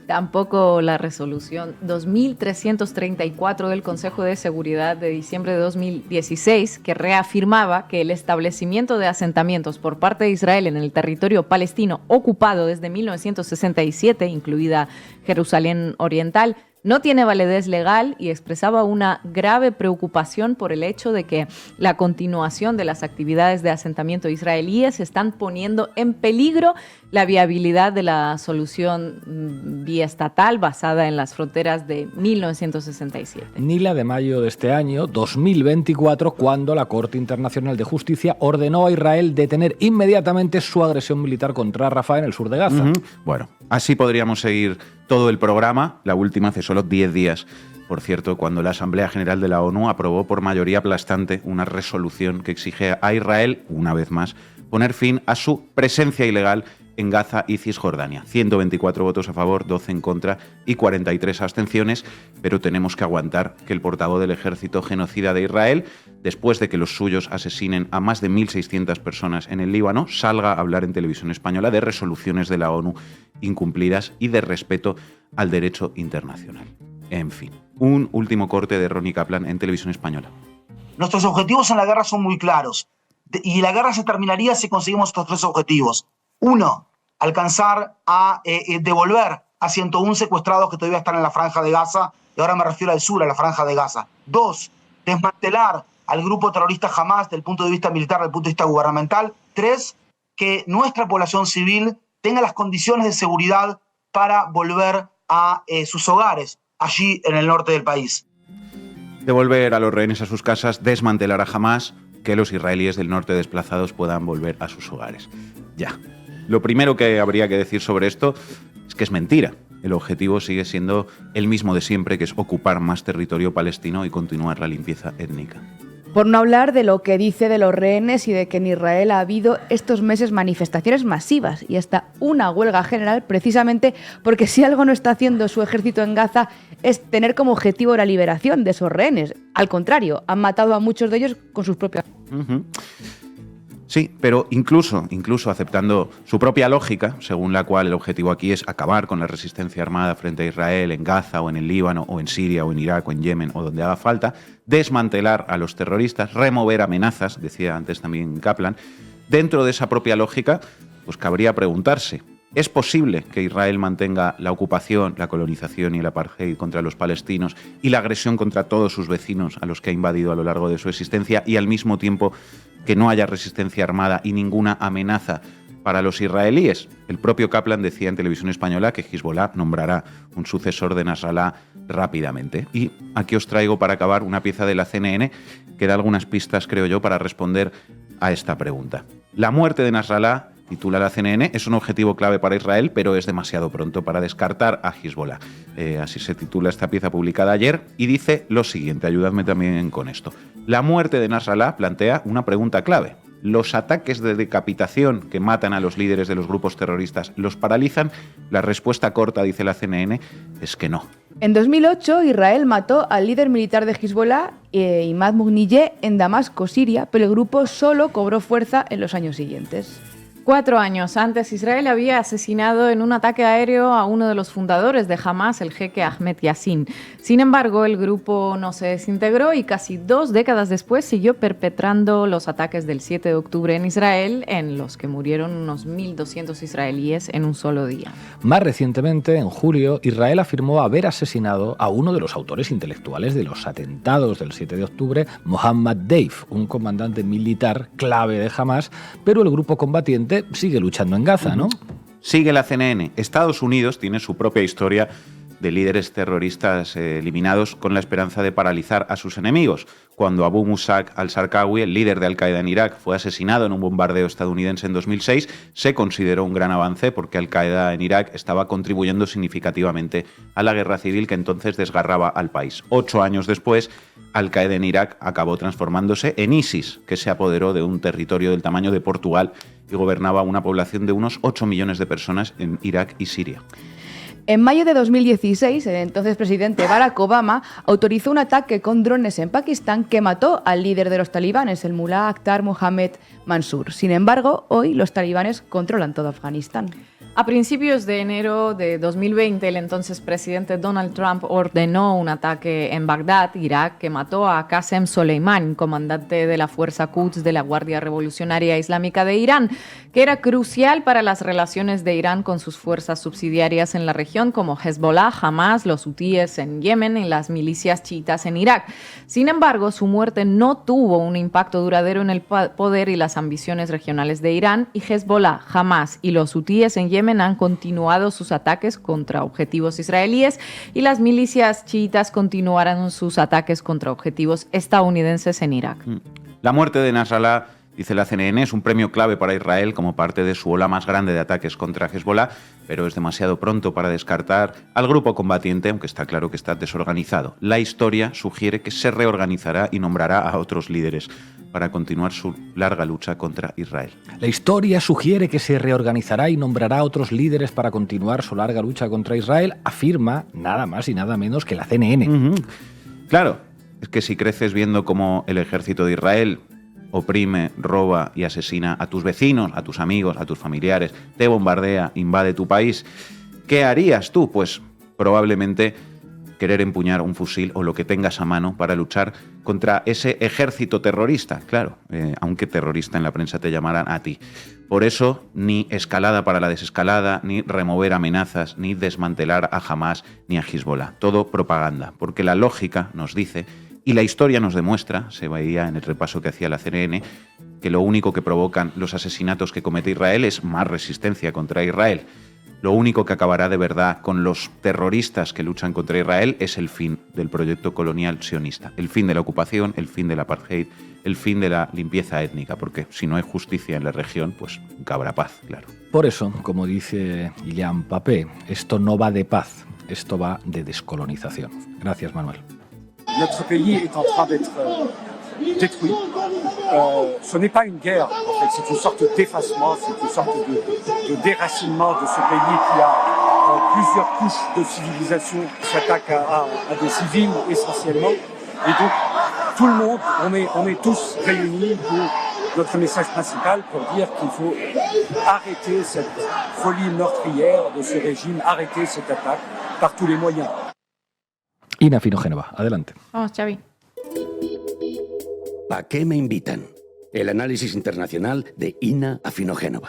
Tampoco la resolución 2334 del Consejo de Seguridad de diciembre de 2016, que reafirmaba que el establecimiento de asentamientos por parte de Israel en el territorio palestino ocupado desde 1967, incluida Jerusalén Oriental, no tiene validez legal, y expresaba una grave preocupación por el hecho de que la continuación de las actividades de asentamiento israelíes están poniendo en peligro la viabilidad de la solución biestatal basada en las fronteras de 1967. Ni la de mayo de este año, 2024, cuando la Corte Internacional de Justicia ordenó a Israel detener inmediatamente su agresión militar contra Rafah en el sur de Gaza. Bueno, así podríamos seguir todo el programa, la última hace solo 10 días. Por cierto, cuando la Asamblea General de la ONU aprobó por mayoría aplastante una resolución que exige a Israel, una vez más, poner fin a su presencia ilegal en Gaza y Cisjordania. 124 votos a favor, 12 en contra y 43 abstenciones, pero tenemos que aguantar que el portavoz del ejército genocida de Israel, después de que los suyos asesinen a más de 1.600 personas en el Líbano, salga a hablar en televisión española de resoluciones de la ONU incumplidas y de respeto al derecho internacional. En fin, un último corte de Ronnie Kaplan en televisión española. Nuestros objetivos en la guerra son muy claros, y la guerra se terminaría si conseguimos estos tres objetivos. 1, alcanzar a devolver a 101 secuestrados que todavía están en la Franja de Gaza, y ahora me refiero al sur, a la Franja de Gaza. 2, desmantelar al grupo terrorista Hamas desde el punto de vista militar, desde el punto de vista gubernamental. 3, que nuestra población civil tenga las condiciones de seguridad para volver a sus hogares, allí en el norte del país. Devolver a los rehenes a sus casas, desmantelar a Hamas, que los israelíes del norte desplazados puedan volver a sus hogares. Ya. Lo primero que habría que decir sobre esto es que es mentira. El objetivo sigue siendo el mismo de siempre, que es ocupar más territorio palestino y continuar la limpieza étnica. Por no hablar de lo que dice de los rehenes y de que en Israel ha habido estos meses manifestaciones masivas y hasta una huelga general, precisamente porque si algo no está haciendo su ejército en Gaza es tener como objetivo la liberación de esos rehenes. Al contrario, han matado a muchos de ellos con sus propias... Sí, pero incluso aceptando su propia lógica, según la cual el objetivo aquí es acabar con la resistencia armada frente a Israel en Gaza o en el Líbano o en Siria o en Irak o en Yemen o donde haga falta, desmantelar a los terroristas, remover amenazas, decía antes también Kaplan, dentro de esa propia lógica, pues cabría preguntarse, ¿es posible que Israel mantenga la ocupación, la colonización y el apartheid contra los palestinos y la agresión contra todos sus vecinos a los que ha invadido a lo largo de su existencia, y al mismo tiempo que no haya resistencia armada y ninguna amenaza para los israelíes? El propio Kaplan decía en televisión española que Hezbollah nombrará un sucesor de Nasrallah rápidamente. Y aquí os traigo para acabar una pieza de la CNN que da algunas pistas, creo yo, para responder a esta pregunta. La muerte de Nasrallah, titula la CNN, es un objetivo clave para Israel, pero es demasiado pronto para descartar a Hezbollah. Así se titula esta pieza publicada ayer y dice lo siguiente, ayudadme también con esto. La muerte de Nasrallah plantea una pregunta clave. ¿Los ataques de decapitación que matan a los líderes de los grupos terroristas los paralizan? La respuesta corta, dice la CNN, es que no. En 2008, Israel mató al líder militar de Hezbollah, Imad Mugniyeh, en Damasco, Siria, pero el grupo solo cobró fuerza en los años siguientes. 4 años antes, Israel había asesinado en un ataque aéreo a uno de los fundadores de Hamas, el jeque Ahmed Yassin. Sin embargo, el grupo no se desintegró y casi 2 décadas después siguió perpetrando los ataques del 7 de octubre en Israel, en los que murieron unos 1.200 israelíes en un solo día. Más recientemente, en julio, Israel afirmó haber asesinado a uno de los autores intelectuales de los atentados del 7 de octubre, Mohammad Deif, un comandante militar clave de Hamas, pero el grupo combatiente sigue luchando en Gaza, ¿no? Sigue la CNN. Estados Unidos tiene su propia historia de líderes terroristas eliminados con la esperanza de paralizar a sus enemigos. Cuando Abu Musab al-Zarqawi, el líder de Al-Qaeda en Irak, fue asesinado en un bombardeo estadounidense en 2006, se consideró un gran avance porque Al-Qaeda en Irak estaba contribuyendo significativamente a la guerra civil que entonces desgarraba al país. 8 años después, Al-Qaeda en Irak acabó transformándose en ISIS, que se apoderó de un territorio del tamaño de Portugal y gobernaba una población de unos 8 millones de personas en Irak y Siria. En mayo de 2016, el entonces presidente Barack Obama autorizó un ataque con drones en Pakistán que mató al líder de los talibanes, el mulá Akhtar Mohamed Mansour. Sin embargo, hoy los talibanes controlan todo Afganistán. A principios de enero de 2020, el entonces presidente Donald Trump ordenó un ataque en Bagdad, Irak, que mató a Qasem Soleimani, comandante de la Fuerza Quds de la Guardia Revolucionaria Islámica de Irán, que era crucial para las relaciones de Irán con sus fuerzas subsidiarias en la región, como Hezbollah, Hamas, los hutíes en Yemen y las milicias chiitas en Irak. Sin embargo, su muerte no tuvo un impacto duradero en el poder y las ambiciones regionales de Irán, y Hezbollah, Hamas y los hutíes en Yemen han continuado sus ataques contra objetivos israelíes y las milicias chiitas continuarán sus ataques contra objetivos estadounidenses en Irak. La muerte de Nasrallah, dice la CNN, es un premio clave para Israel como parte de su ola más grande de ataques contra Hezbollah, pero es demasiado pronto para descartar al grupo combatiente, aunque está claro que está desorganizado. La historia sugiere que se reorganizará y nombrará a otros líderes para continuar su larga lucha contra Israel. La historia sugiere que se reorganizará y nombrará a otros líderes para continuar su larga lucha contra Israel, afirma nada más y nada menos que la CNN. Claro, es que si creces viendo cómo el ejército de Israel oprime, roba y asesina a tus vecinos, a tus amigos, a tus familiares, te bombardea, invade tu país, ¿qué harías tú? Pues probablemente querer empuñar un fusil o lo que tengas a mano para luchar contra ese ejército terrorista, claro, aunque terrorista en la prensa te llamarán a ti. Por eso, ni escalada para la desescalada, ni remover amenazas, ni desmantelar a Hamas ni a Hezbollah. Todo propaganda, porque la lógica nos dice, y la historia nos demuestra, se veía en el repaso que hacía la CNN, que lo único que provocan los asesinatos que comete Israel es más resistencia contra Israel. Lo único que acabará de verdad con los terroristas que luchan contra Israel es el fin del proyecto colonial sionista, el fin de la ocupación, el fin del apartheid, el fin de la limpieza étnica, porque si no hay justicia en la región, pues nunca habrá paz, claro. Por eso, como dice Ilian Papé, esto no va de paz, esto va de descolonización. Gracias, Manuel. Notre pays est en train d'être détruit. Ce n'est pas une guerre, en fait, c'est une sorte d'effacement, c'est une sorte de déracinement de ce pays qui a plusieurs couches de civilisation qui s'attaquent à des civils essentiellement. Et donc, tout le monde, on est tous réunis pour notre message principal pour dire qu'il faut arrêter cette folie meurtrière de ce régime, arrêter cette attaque par tous les moyens. Ina Finogénova, adelante. Vamos, Xavi. ¿A qué me invitan? El análisis internacional de Ina Afinogénova.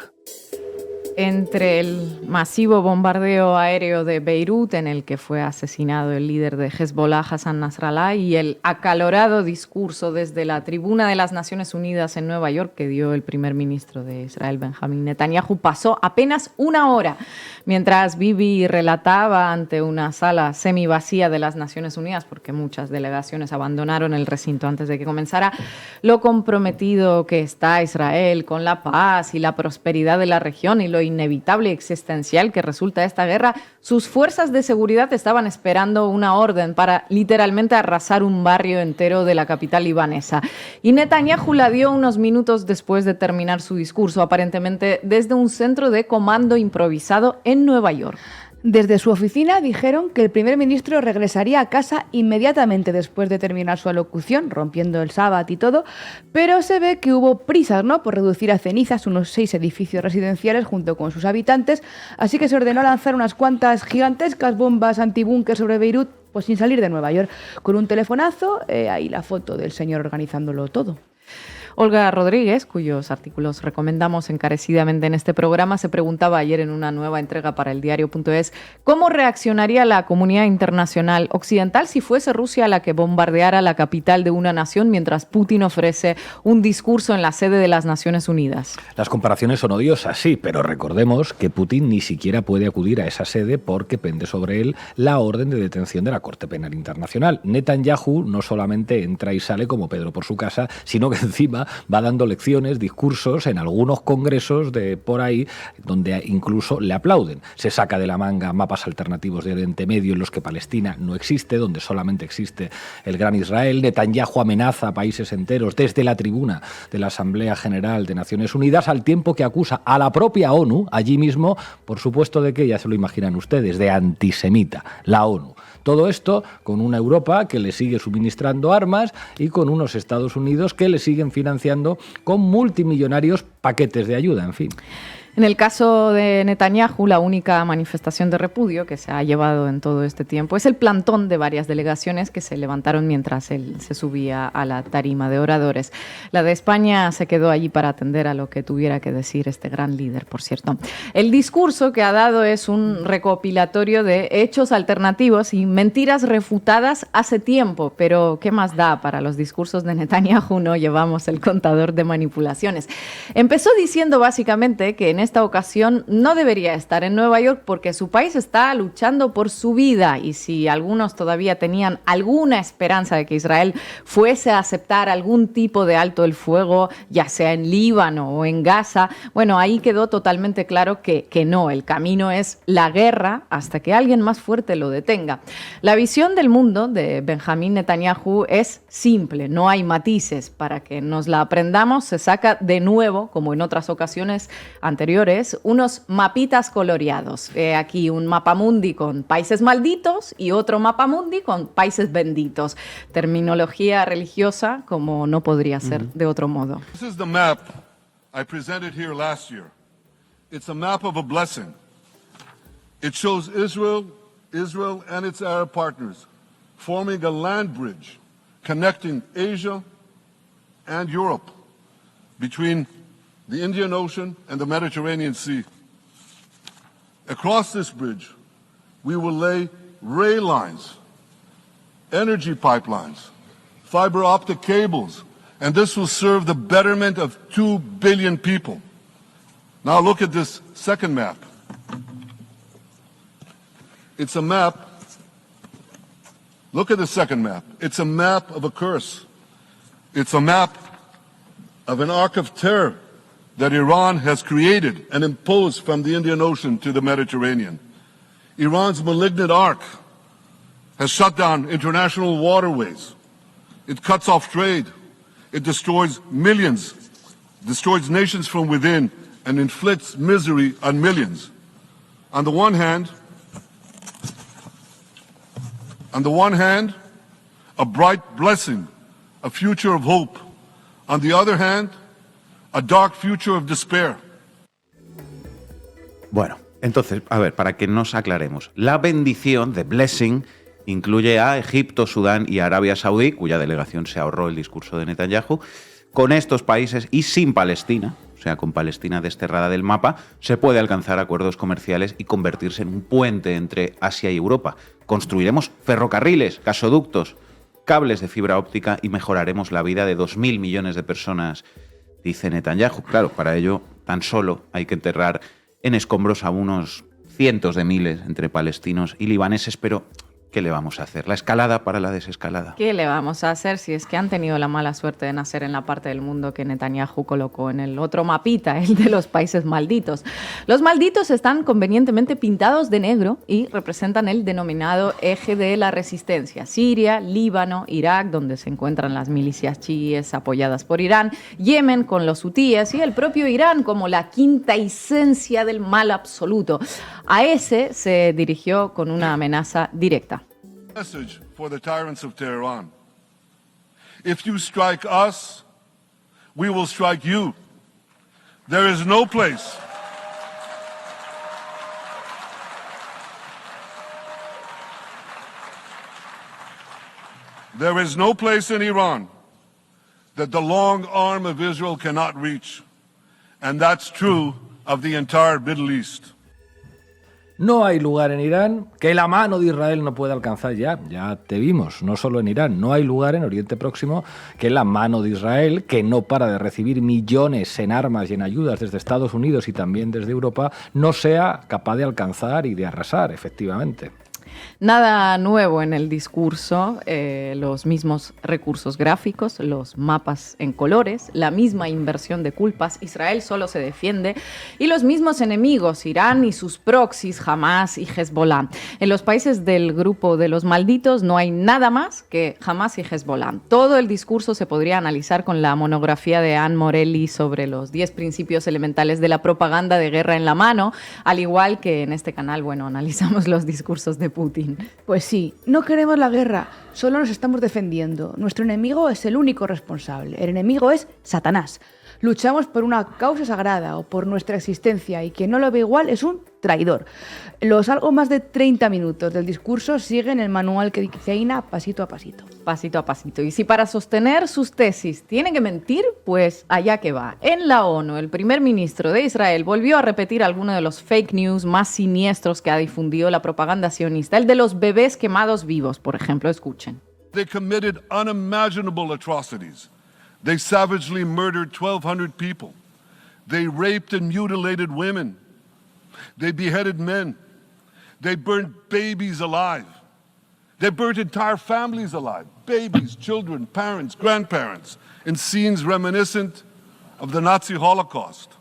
Entre el masivo bombardeo aéreo de Beirut, en el que fue asesinado el líder de Hezbollah, Hassan Nasrallah, y el acalorado discurso desde la tribuna de las Naciones Unidas en Nueva York que dio el primer ministro de Israel, Benjamín Netanyahu, pasó apenas 1 hora, mientras Bibi relataba ante una sala semivacía de las Naciones Unidas, porque muchas delegaciones abandonaron el recinto antes de que comenzara, lo comprometido que está Israel con la paz y la prosperidad de la región y lo inevitable y existencial que resulta esta guerra. Sus fuerzas de seguridad estaban esperando una orden para literalmente arrasar un barrio entero de la capital libanesa. Y Netanyahu la dio unos minutos después de terminar su discurso, aparentemente desde un centro de comando improvisado en Nueva York. Desde su oficina dijeron que el primer ministro regresaría a casa inmediatamente después de terminar su alocución, rompiendo el sábado y todo, pero se ve que hubo prisas, ¿no?, por reducir a cenizas unos 6 edificios residenciales junto con sus habitantes, así que se ordenó lanzar unas cuantas gigantescas bombas antibúnker sobre Beirut, pues sin salir de Nueva York. Con un telefonazo, ahí la foto del señor organizándolo todo. Olga Rodríguez, cuyos artículos recomendamos encarecidamente en este programa, se preguntaba ayer en una nueva entrega para el diario.es cómo reaccionaría la comunidad internacional occidental si fuese Rusia la que bombardeara la capital de una nación mientras Putin ofrece un discurso en la sede de las Naciones Unidas. Las comparaciones son odiosas, sí, pero recordemos que Putin ni siquiera puede acudir a esa sede porque pende sobre él la orden de detención de la Corte Penal Internacional. Netanyahu no solamente entra y sale como Pedro por su casa, sino que encima va dando lecciones, discursos en algunos congresos de por ahí donde incluso le aplauden. Se saca de la manga mapas alternativos de Oriente Medio en los que Palestina no existe, donde solamente existe el Gran Israel. Netanyahu amenaza a países enteros desde la tribuna de la Asamblea General de Naciones Unidas, al tiempo que acusa a la propia ONU, allí mismo, por supuesto de que, ya se lo imaginan ustedes, de antisemita, la ONU. Todo esto con una Europa que le sigue suministrando armas y con unos Estados Unidos que le siguen financiando con multimillonarios paquetes de ayuda, en fin. En el caso de Netanyahu, la única manifestación de repudio que se ha llevado en todo este tiempo es el plantón de varias delegaciones que se levantaron mientras él se subía a la tarima de oradores. La de España se quedó allí para atender a lo que tuviera que decir este gran líder, por cierto. El discurso que ha dado es un recopilatorio de hechos alternativos y mentiras refutadas hace tiempo, pero ¿qué más da? Para los discursos de Netanyahu no llevamos el contador de manipulaciones. Empezó diciendo básicamente que en esta ocasión no debería estar en Nueva York porque su país está luchando por su vida, y si algunos todavía tenían alguna esperanza de que Israel fuese a aceptar algún tipo de alto el fuego, ya sea en Líbano o en Gaza, bueno, ahí quedó totalmente claro que no, el camino es la guerra hasta que alguien más fuerte lo detenga. La visión del mundo de Benjamín Netanyahu es simple, no hay matices. Para que nos la aprendamos, se saca de nuevo, como en otras ocasiones anteriores, unos mapitas coloreados. Aquí un mapamundi con países malditos y otro mapamundi con países benditos. Terminología religiosa como no podría ser de otro modo. This is the map I presented here last year. It's a map of a blessing. It shows Israel and its Arab partners forming a land bridge connecting Asia and Europe between the Indian Ocean and the Mediterranean Sea. Across this bridge, we will lay rail lines, energy pipelines, fiber optic cables, and this will serve the betterment of 2 billion people. Now look at this second map. It's a map. Look at the second map. It's a map of a curse. It's a map of an arc of terror that Iran has created and imposed from the Indian Ocean to the Mediterranean. Iran's malignant arc has shut down international waterways. It cuts off trade. It destroys millions, destroys nations from within, and inflicts misery on millions. On the one hand, a bright blessing, a future of hope. On the other hand, a dark future of despair. Bueno, entonces, a ver, para que nos aclaremos, la bendición de blessing incluye a Egipto, Sudán y Arabia Saudí, cuya delegación se ahorró el discurso de Netanyahu. Con estos países y sin Palestina, o sea, con Palestina desterrada del mapa, se puede alcanzar acuerdos comerciales y convertirse en un puente entre Asia y Europa. Construiremos ferrocarriles, gasoductos, cables de fibra óptica y mejoraremos la vida de 2.000 millones de personas, dice Netanyahu. Claro, para ello tan solo hay que enterrar en escombros a unos cientos de miles entre palestinos y libaneses, pero ¿qué le vamos a hacer? La escalada para la desescalada. ¿Qué le vamos a hacer si es que han tenido la mala suerte de nacer en la parte del mundo que Netanyahu colocó en el otro mapita, el de los países malditos? Los malditos están convenientemente pintados de negro y representan el denominado eje de la resistencia: Siria, Líbano, Irak, donde se encuentran las milicias chiíes apoyadas por Irán, Yemen con los hutíes y el propio Irán como la quinta esencia del mal absoluto. A ese se dirigió con una amenaza directa. Message for the tyrants of Tehran. If you strike us, we will strike you. There is no place. There is no place in Iran that the long arm of Israel cannot reach. And that's true of the entire Middle East. No hay lugar en Irán que la mano de Israel no pueda alcanzar ya. Ya te vimos, no solo en Irán. No hay lugar en Oriente Próximo que la mano de Israel, que no para de recibir millones en armas y en ayudas desde Estados Unidos y también desde Europa, no sea capaz de alcanzar y de arrasar, efectivamente. Nada nuevo en el discurso, los mismos recursos gráficos, los mapas en colores, la misma inversión de culpas, Israel solo se defiende, y los mismos enemigos, Irán y sus proxies, Hamas y Hezbollah. En los países del grupo de los malditos no hay nada más que Hamas y Hezbollah. Todo el discurso se podría analizar con la monografía de Anne Morelli sobre los 10 principios elementales de la propaganda de guerra en la mano, al igual que en este canal, bueno, analizamos los discursos de Putin. Pues sí, no queremos la guerra, solo nos estamos defendiendo. Nuestro enemigo es el único responsable. El enemigo es Satanás. Luchamos por una causa sagrada o por nuestra existencia y quien no lo ve igual es un traidor. Los algo más de 30 minutos del discurso siguen el manual que dice Aina pasito a pasito. Pasito a pasito. Y si para sostener sus tesis tiene que mentir, pues allá que va. En la ONU, el primer ministro de Israel volvió a repetir algunos de los fake news más siniestros que ha difundido la propaganda sionista. El de los bebés quemados vivos, por ejemplo. Escuchen. They committed unimaginable atrocities. They savagely murdered 1,200 people. They raped and mutilated women. They beheaded men. They burnt babies alive. They burnt entire families alive. Babies, children, parents, grandparents, in scenes reminiscent of the Nazi Holocaust.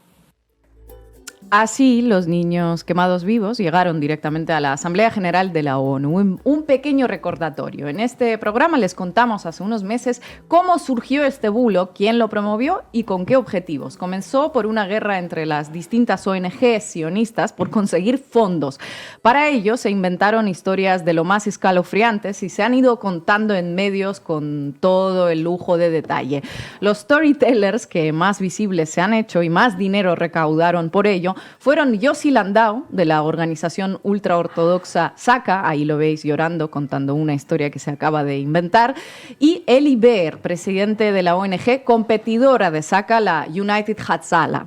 Así, los niños quemados vivos llegaron directamente a la Asamblea General de la ONU. Un pequeño recordatorio. En este programa les contamos hace unos meses cómo surgió este bulo, quién lo promovió y con qué objetivos. Comenzó por una guerra entre las distintas ONGs sionistas por conseguir fondos. Para ello se inventaron historias de lo más escalofriantes y se han ido contando en medios con todo el lujo de detalle. Los storytellers que más visibles se han hecho y más dinero recaudaron por ello fueron Yossi Landau, de la organización ultraortodoxa Saka, ahí lo veis llorando, contando una historia que se acaba de inventar, y Eli Beer, presidente de la ONG competidora de Saka, la United Hatzalah.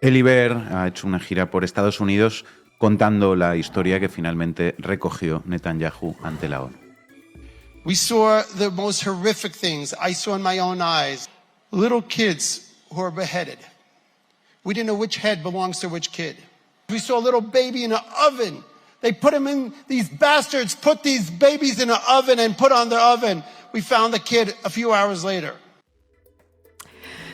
Eli Beer ha hecho una gira por Estados Unidos contando la historia que finalmente recogió Netanyahu ante la ONU. We saw the most horrific things I saw in my own eyes. Little kids who are beheaded. We didn't know which head belongs to which kid. We saw a little baby in an oven. They put him in, these bastards put these babies in an oven and put on the oven. We found the kid a few hours later.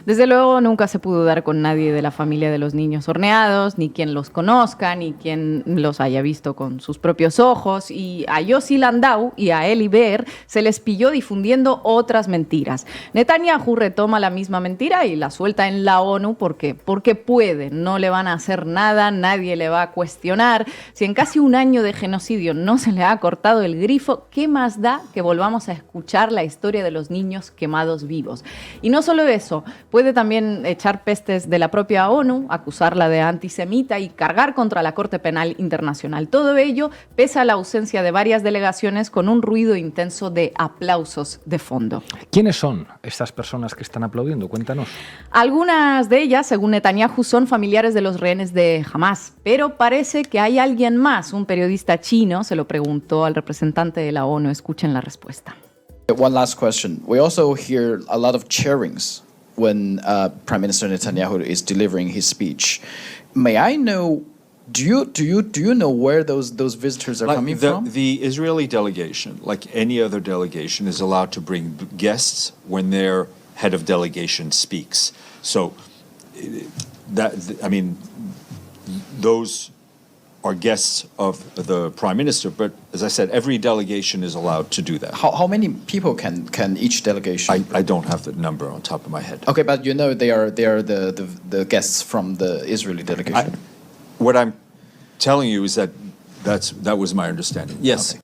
Desde luego nunca se pudo dar con nadie de la familia de los niños horneados, ni quien los conozca, ni quien los haya visto con sus propios ojos. Y a Yossi Landau y a Eli Beer se les pilló difundiendo otras mentiras. Netanyahu retoma la misma mentira y la suelta en la ONU. ¿Por qué? Porque puede, no le van a hacer nada, nadie le va a cuestionar. Si en casi un año de genocidio no se le ha cortado el grifo, ¿qué más da que volvamos a escuchar la historia de los niños quemados vivos? Y no solo eso, puede también echar pestes de la propia ONU, acusarla de antisemita y cargar contra la Corte Penal Internacional. Todo ello pese a la ausencia de varias delegaciones con un ruido intenso de aplausos de fondo. ¿Quiénes son estas personas que están aplaudiendo? Cuéntanos. Algunas de ellas, según Netanyahu, son familiares de los rehenes de Hamas, pero parece que hay alguien más. Un periodista chino se lo preguntó al representante de la ONU. Escuchen la respuesta. One last question. We also hear a lot of cheerings when Prime Minister Netanyahu is delivering his speech. May I know Do you know where those visitors are coming from? The Israeli delegation, like any other delegation, is allowed to bring guests when their head of delegation speaks. So, those are guests of the Prime Minister, but as I said, every delegation is allowed to do that. How many people can each delegation? I don't have the number on top of my head. Okay, but you know they are the guests from the Israeli delegation. What I'm telling you is that was my understanding. Yes. Okay.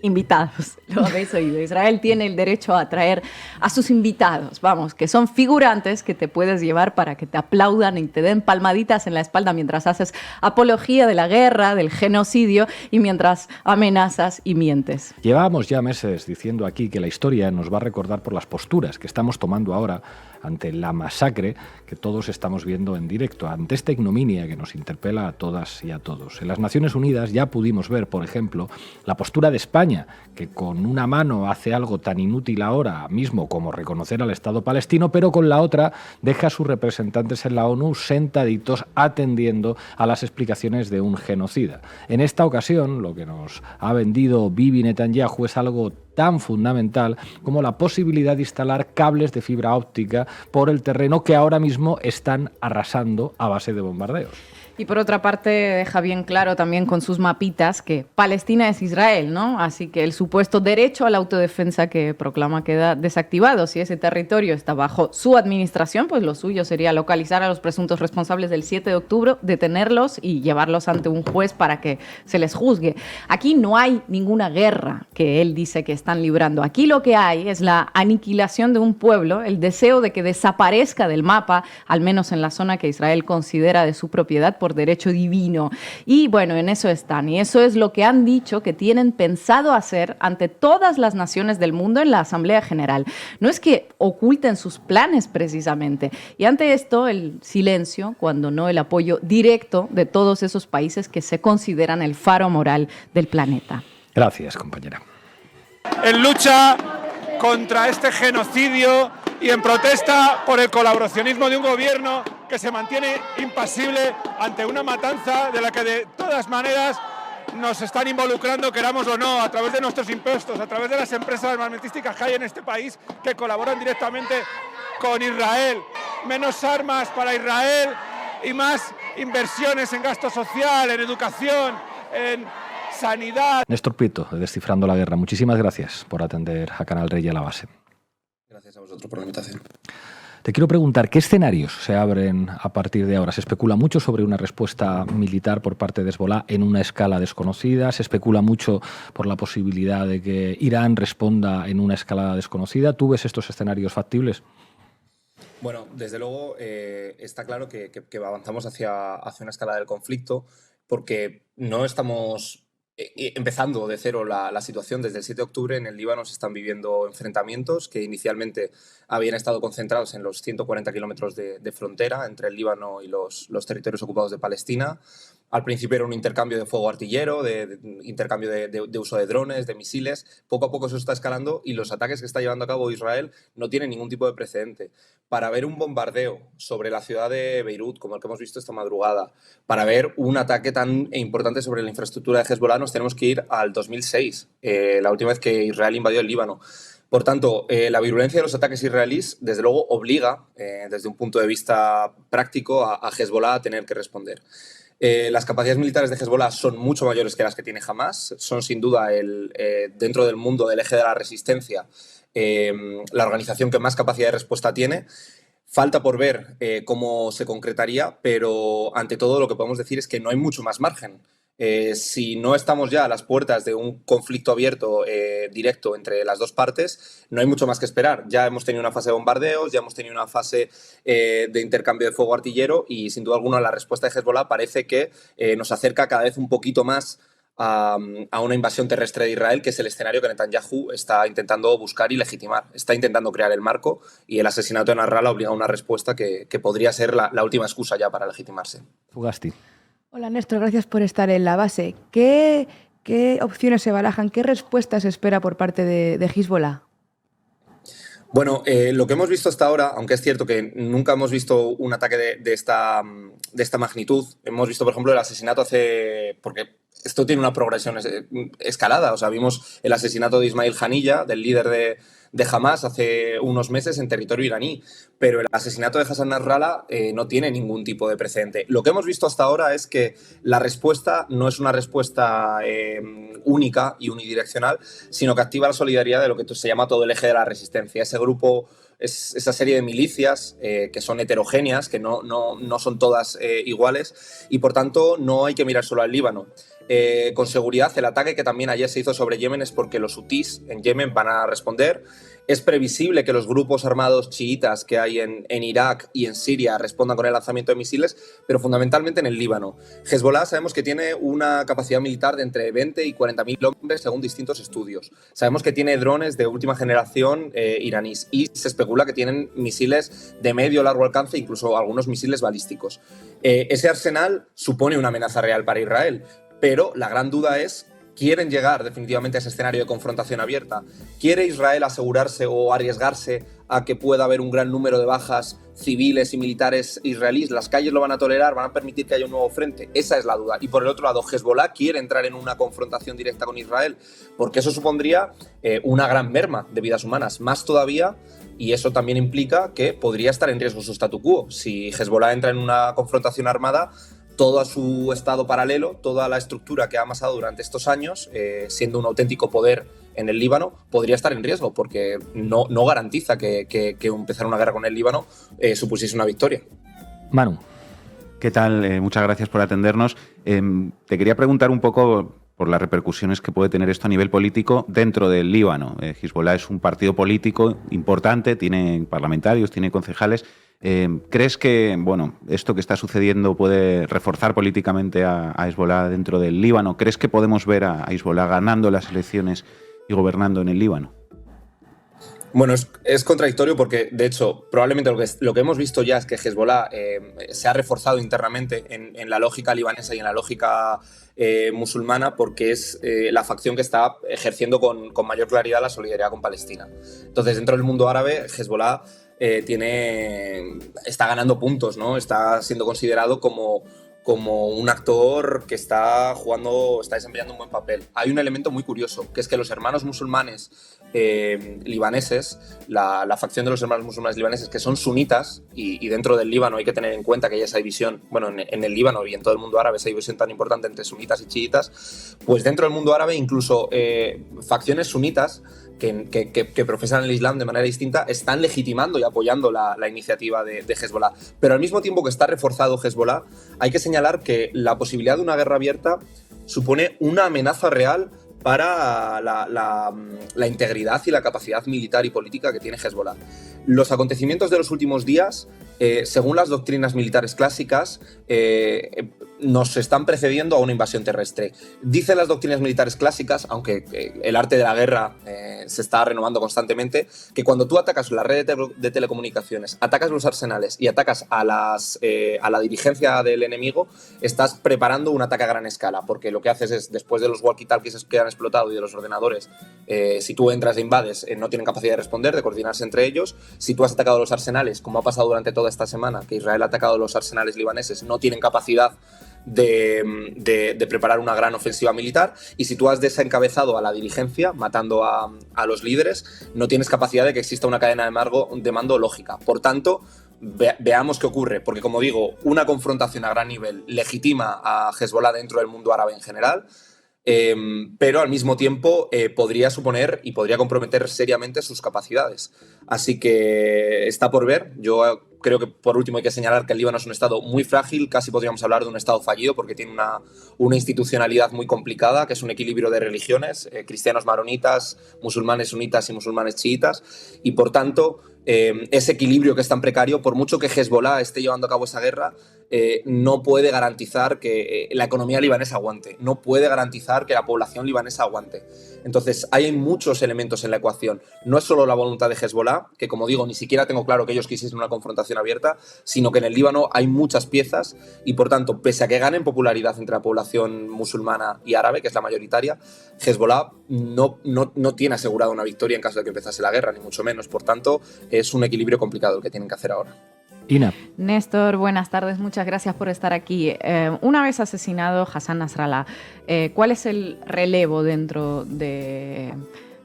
Invitados, lo habéis oído. Israel tiene el derecho a traer a sus invitados, vamos, que son figurantes que te puedes llevar para que te aplaudan y te den palmaditas en la espalda mientras haces apología de la guerra, del genocidio y mientras amenazas y mientes. Llevábamos ya meses diciendo aquí que la historia nos va a recordar por las posturas que estamos tomando ahora ante la masacre que todos estamos viendo en directo, ante esta ignominia que nos interpela a todas y a todos. En las Naciones Unidas ya pudimos ver, por ejemplo, la postura de España, que con una mano hace algo tan inútil ahora mismo como reconocer al Estado palestino, pero con la otra deja a sus representantes en la ONU sentaditos atendiendo a las explicaciones de un genocida. En esta ocasión, lo que nos ha vendido Bibi Netanyahu es algo tan fundamental como la posibilidad de instalar cables de fibra óptica por el terreno que ahora mismo están arrasando a base de bombardeos. Y por otra parte deja bien claro también con sus mapitas que Palestina es Israel, ¿no? Así que el supuesto derecho a la autodefensa que proclama queda desactivado. Si ese territorio está bajo su administración, pues lo suyo sería localizar a los presuntos responsables del 7 de octubre, detenerlos y llevarlos ante un juez para que se les juzgue. Aquí no hay ninguna guerra que él dice que están librando. Aquí lo que hay es la aniquilación de un pueblo, el deseo de que desaparezca del mapa, al menos en la zona que Israel considera de su propiedad, por derecho divino. Y bueno, en eso están. Y eso es lo que han dicho que tienen pensado hacer ante todas las naciones del mundo en la Asamblea General. No es que oculten sus planes precisamente. Y ante esto, el silencio, cuando no el apoyo directo de todos esos países que se consideran el faro moral del planeta. Gracias, compañera. En lucha contra este genocidio y en protesta por el colaboracionismo de un gobierno que se mantiene impasible ante una matanza de la que de todas maneras nos están involucrando, queramos o no, a través de nuestros impuestos, a través de las empresas armamentísticas que hay en este país que colaboran directamente con Israel. Menos armas para Israel y más inversiones en gasto social, en educación, en sanidad. Néstor Prieto, de Descifrando la Guerra, muchísimas gracias por atender a Canal Rey y a La Base. Gracias a vosotros por la invitación. Te quiero preguntar, ¿qué escenarios se abren a partir de ahora? Se especula mucho sobre una respuesta militar por parte de Hezbolá en una escala desconocida, se especula mucho por la posibilidad de que Irán responda en una escala desconocida. ¿Tú ves estos escenarios factibles? Bueno, desde luego está claro que avanzamos hacia una escala del conflicto porque no estamos empezando de cero la situación. Desde el 7 de octubre en el Líbano se están viviendo enfrentamientos que inicialmente habían estado concentrados en los 140 kilómetros de frontera entre el Líbano y los territorios ocupados de Palestina. Al principio era un intercambio de fuego artillero, de intercambio de uso de drones, de misiles. Poco a poco eso está escalando y los ataques que está llevando a cabo Israel no tienen ningún tipo de precedente. Para ver un bombardeo sobre la ciudad de Beirut, como el que hemos visto esta madrugada, para ver un ataque tan importante sobre la infraestructura de Hezbollah, nos tenemos que ir al 2006, la última vez que Israel invadió el Líbano. Por tanto, la virulencia de los ataques israelíes, desde luego, obliga, desde un punto de vista práctico, a Hezbollah a tener que responder. Las capacidades militares de Hezbollah son mucho mayores que las que tiene Hamás. Son sin duda, dentro del mundo del eje de la resistencia, la organización que más capacidad de respuesta tiene. Falta por ver cómo se concretaría, pero ante todo lo que podemos decir es que no hay mucho más margen. Si no estamos ya a las puertas de un conflicto abierto directo entre las dos partes, no hay mucho más que esperar. Ya hemos tenido una fase de bombardeos, ya hemos tenido una fase de intercambio de fuego artillero y sin duda alguna la respuesta de Hezbollah parece que nos acerca cada vez un poquito más a una invasión terrestre de Israel, que es el escenario que Netanyahu está intentando buscar y legitimar. Está intentando crear el marco y el asesinato de Nasrallah obliga a una respuesta que podría ser la última excusa ya para legitimarse. Ugasti. Hola Néstor, gracias por estar en La Base. ¿Qué opciones se barajan? ¿Qué respuesta se espera por parte de Hezbollah? Bueno, lo que hemos visto hasta ahora, aunque es cierto que nunca hemos visto un ataque de esta magnitud, hemos visto, por ejemplo, el asesinato porque esto tiene una progresión escalada. O sea, vimos el asesinato de Ismail Haniyeh, del líder de Hamas, hace unos meses en territorio iraní, pero el asesinato de Hassan Nasrallah no tiene ningún tipo de precedente. Lo que hemos visto hasta ahora es que la respuesta no es una respuesta única y unidireccional, sino que activa la solidaridad de lo que se llama todo el eje de la resistencia. Ese grupo, esa serie de milicias que son heterogéneas, que no son todas iguales, y por tanto no hay que mirar solo al Líbano. Con seguridad el ataque que también ayer se hizo sobre Yemen es porque los hutís en Yemen van a responder. Es previsible que los grupos armados chiitas que hay en Irak y en Siria respondan con el lanzamiento de misiles, pero fundamentalmente en el Líbano. Hezbollah sabemos que tiene una capacidad militar de entre 20 y 40.000 hombres según distintos estudios. Sabemos que tiene drones de última generación iraníes y se especula que tienen misiles de medio o largo alcance, incluso algunos misiles balísticos. Ese arsenal supone una amenaza real para Israel, pero la gran duda es: ¿quieren llegar definitivamente a ese escenario de confrontación abierta? ¿Quiere Israel asegurarse o arriesgarse a que pueda haber un gran número de bajas civiles y militares israelíes? ¿Las calles lo van a tolerar? ¿Van a permitir que haya un nuevo frente? Esa es la duda. Y por el otro lado, Hezbollah quiere entrar en una confrontación directa con Israel, porque eso supondría una gran merma de vidas humanas. Más todavía, y eso también implica que podría estar en riesgo su statu quo. Si Hezbollah entra en una confrontación armada, todo su estado paralelo, toda la estructura que ha amasado durante estos años, siendo un auténtico poder en el Líbano, podría estar en riesgo, porque no garantiza que empezar una guerra con el Líbano supusiese una victoria. Manu. ¿Qué tal? Muchas gracias por atendernos. Te quería preguntar un poco por las repercusiones que puede tener esto a nivel político dentro del Líbano. Hezbollah es un partido político importante, tiene parlamentarios, tiene concejales. ¿Crees que esto que está sucediendo puede reforzar políticamente a Hezbollah dentro del Líbano? ¿Crees que podemos ver a Hezbollah ganando las elecciones y gobernando en el Líbano? Bueno, es contradictorio porque, de hecho, probablemente lo que hemos visto ya es que Hezbollah se ha reforzado internamente en la lógica libanesa y en la lógica musulmana, porque es la facción que está ejerciendo con mayor claridad la solidaridad con Palestina. Entonces, dentro del mundo árabe, Hezbollah está ganando puntos, ¿no? Está siendo considerado como un actor que está desempeñando un buen papel. Hay un elemento muy curioso, que es que los hermanos musulmanes libaneses, la facción de los hermanos musulmanes libaneses, que son sunitas, y dentro del Líbano hay que tener en cuenta que hay esa división, bueno, en el Líbano y en todo el mundo árabe, esa división tan importante entre sunitas y chiitas, pues dentro del mundo árabe incluso facciones sunitas que profesan el Islam de manera distinta están legitimando y apoyando la iniciativa de Hezbollah. Pero al mismo tiempo que está reforzado Hezbollah, hay que señalar que la posibilidad de una guerra abierta supone una amenaza real para la integridad y la capacidad militar y política que tiene Hezbollah. Los acontecimientos de los últimos días, según las doctrinas militares clásicas, nos están precediendo a una invasión terrestre. Dicen las doctrinas militares clásicas, aunque el arte de la guerra se está renovando constantemente, que cuando tú atacas la red de telecomunicaciones, atacas los arsenales y atacas a la dirigencia del enemigo, estás preparando un ataque a gran escala, porque lo que haces es, después de los walkie-talkies que han explotado y de los ordenadores, si tú entras e invades, no tienen capacidad de responder, de coordinarse entre ellos. Si tú has atacado los arsenales, como ha pasado durante toda esta semana, que Israel ha atacado los arsenales libaneses, no tienen capacidad de preparar una gran ofensiva militar, y si tú has desencabezado a la dirigencia, matando a los líderes, no tienes capacidad de que exista una cadena de mando lógica. Por tanto, veamos qué ocurre, porque como digo, una confrontación a gran nivel legitima a Hezbollah dentro del mundo árabe en general, pero al mismo tiempo podría suponer y podría comprometer seriamente sus capacidades. Así que está por ver. Yo creo que por último hay que señalar que el Líbano es un estado muy frágil, casi podríamos hablar de un estado fallido, porque tiene una institucionalidad muy complicada, que es un equilibrio de religiones, cristianos maronitas, musulmanes sunitas y musulmanes chiitas, y por tanto ese equilibrio que es tan precario, por mucho que Hezbollah esté llevando a cabo esa guerra, no puede garantizar que la economía libanesa aguante, no puede garantizar que la población libanesa aguante. Entonces, hay muchos elementos en la ecuación. No es solo la voluntad de Hezbollah, que como digo, ni siquiera tengo claro que ellos quisiesen una confrontación abierta, sino que en el Líbano hay muchas piezas y, por tanto, pese a que ganen popularidad entre la población musulmana y árabe, que es la mayoritaria, Hezbollah no tiene asegurada una victoria en caso de que empezase la guerra, ni mucho menos. Por tanto, es un equilibrio complicado el que tienen que hacer ahora. Ina. Néstor, buenas tardes, muchas gracias por estar aquí. Una vez asesinado Hassan Nasrallah, ¿cuál es el relevo dentro de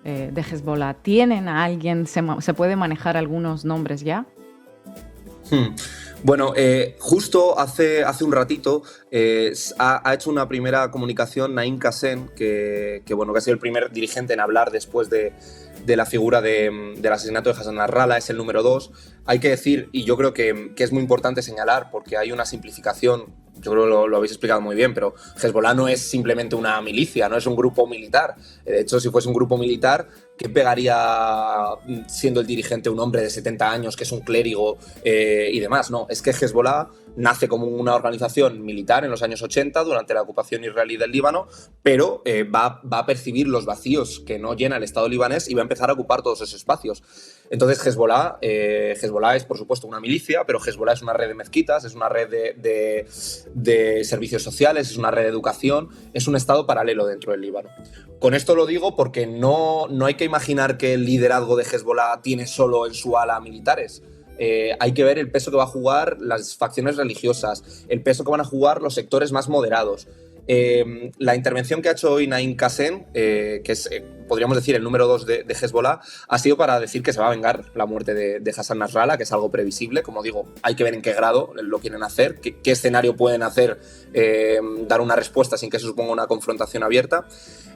Hezbollah? ¿Tienen a alguien? ¿Se puede manejar algunos nombres ya? Bueno, justo hace un ratito ha hecho una primera comunicación Naim Qassem, que ha sido el primer dirigente en hablar después de la figura del asesinato de Hassan Nasrallah, es el número 2. Hay que decir, y yo creo que es muy importante señalar, porque hay una simplificación, yo creo que lo habéis explicado muy bien, pero Hezbollah no es simplemente una milicia, no es un grupo militar. De hecho, si fuese un grupo militar, ¿qué pegaría siendo el dirigente un hombre de 70 años que es un clérigo y demás? No, es que Hezbollah nace como una organización militar en los años 80 durante la ocupación israelí del Líbano, pero va a percibir los vacíos que no llena el Estado libanés y va a empezar a ocupar todos esos espacios. Entonces Hezbollah es, por supuesto, una milicia, pero Hezbollah es una red de mezquitas, es una red de servicios sociales, es una red de educación, es un Estado paralelo dentro del Líbano. Con esto lo digo porque no hay que imaginar que el liderazgo de Hezbollah tiene solo en su ala militares. Hay que ver el peso que va a jugar las facciones religiosas, el peso que van a jugar los sectores más moderados. La intervención que ha hecho hoy Naim Qassem, que es, podríamos decir, el número 2 de Hezbollah, ha sido para decir que se va a vengar la muerte de Hassan Nasrallah, que es algo previsible. Como digo, hay que ver en qué grado lo quieren hacer, qué escenario pueden hacer, dar una respuesta sin que eso suponga una confrontación abierta.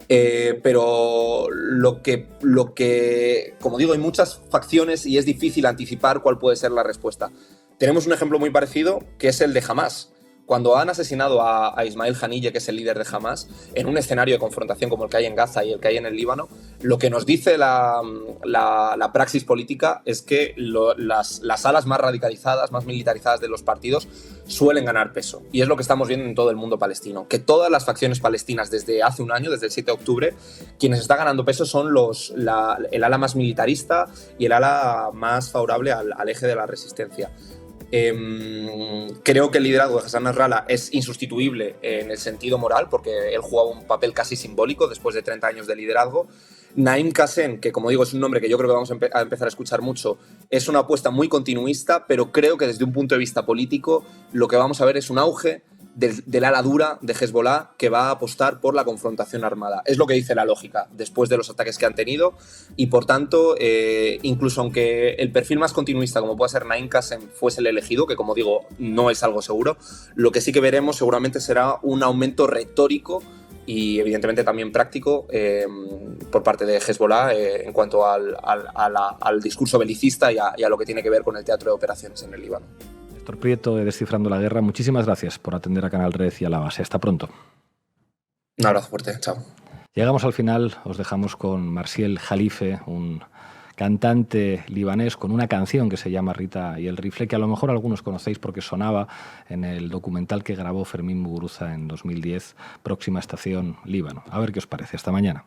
Pero lo que, como digo, hay muchas facciones y es difícil anticipar cuál puede ser la respuesta. Tenemos un ejemplo muy parecido, que es el de Hamas. Cuando han asesinado a Ismail Haniyeh, que es el líder de Hamas, en un escenario de confrontación como el que hay en Gaza y el que hay en el Líbano, lo que nos dice la praxis política es que las alas más radicalizadas, más militarizadas de los partidos suelen ganar peso. Y es lo que estamos viendo en todo el mundo palestino, que todas las facciones palestinas desde hace un año, desde el 7 de octubre, quienes están ganando peso son el ala más militarista y el ala más favorable al eje de la resistencia. Creo que el liderazgo de Hassan Nasrallah es insustituible en el sentido moral, porque él jugaba un papel casi simbólico después de 30 años de liderazgo. Naim Qassem, que como digo es un nombre que yo creo que vamos a empezar a escuchar mucho, es una apuesta muy continuista, pero creo que desde un punto de vista político lo que vamos a ver es un auge del ala dura de Hezbollah, que va a apostar por la confrontación armada. Es lo que dice la lógica después de los ataques que han tenido y, por tanto, incluso aunque el perfil más continuista, como pueda ser Naim Qassem, fuese el elegido, que como digo no es algo seguro, lo que sí que veremos seguramente será un aumento retórico y evidentemente también práctico por parte de Hezbollah en cuanto al discurso belicista y a lo que tiene que ver con el teatro de operaciones en el Líbano. Néstor Prieto de Descifrando la Guerra, muchísimas gracias por atender a Canal Red y a La Base. Hasta pronto. Un abrazo fuerte, chao. Llegamos al final, os dejamos con Marcial Jalife, un cantante libanés con una canción que se llama Rita y el rifle, que a lo mejor algunos conocéis porque sonaba en el documental que grabó Fermín Muguruza en 2010, Próxima Estación Líbano. A ver qué os parece. Hasta mañana.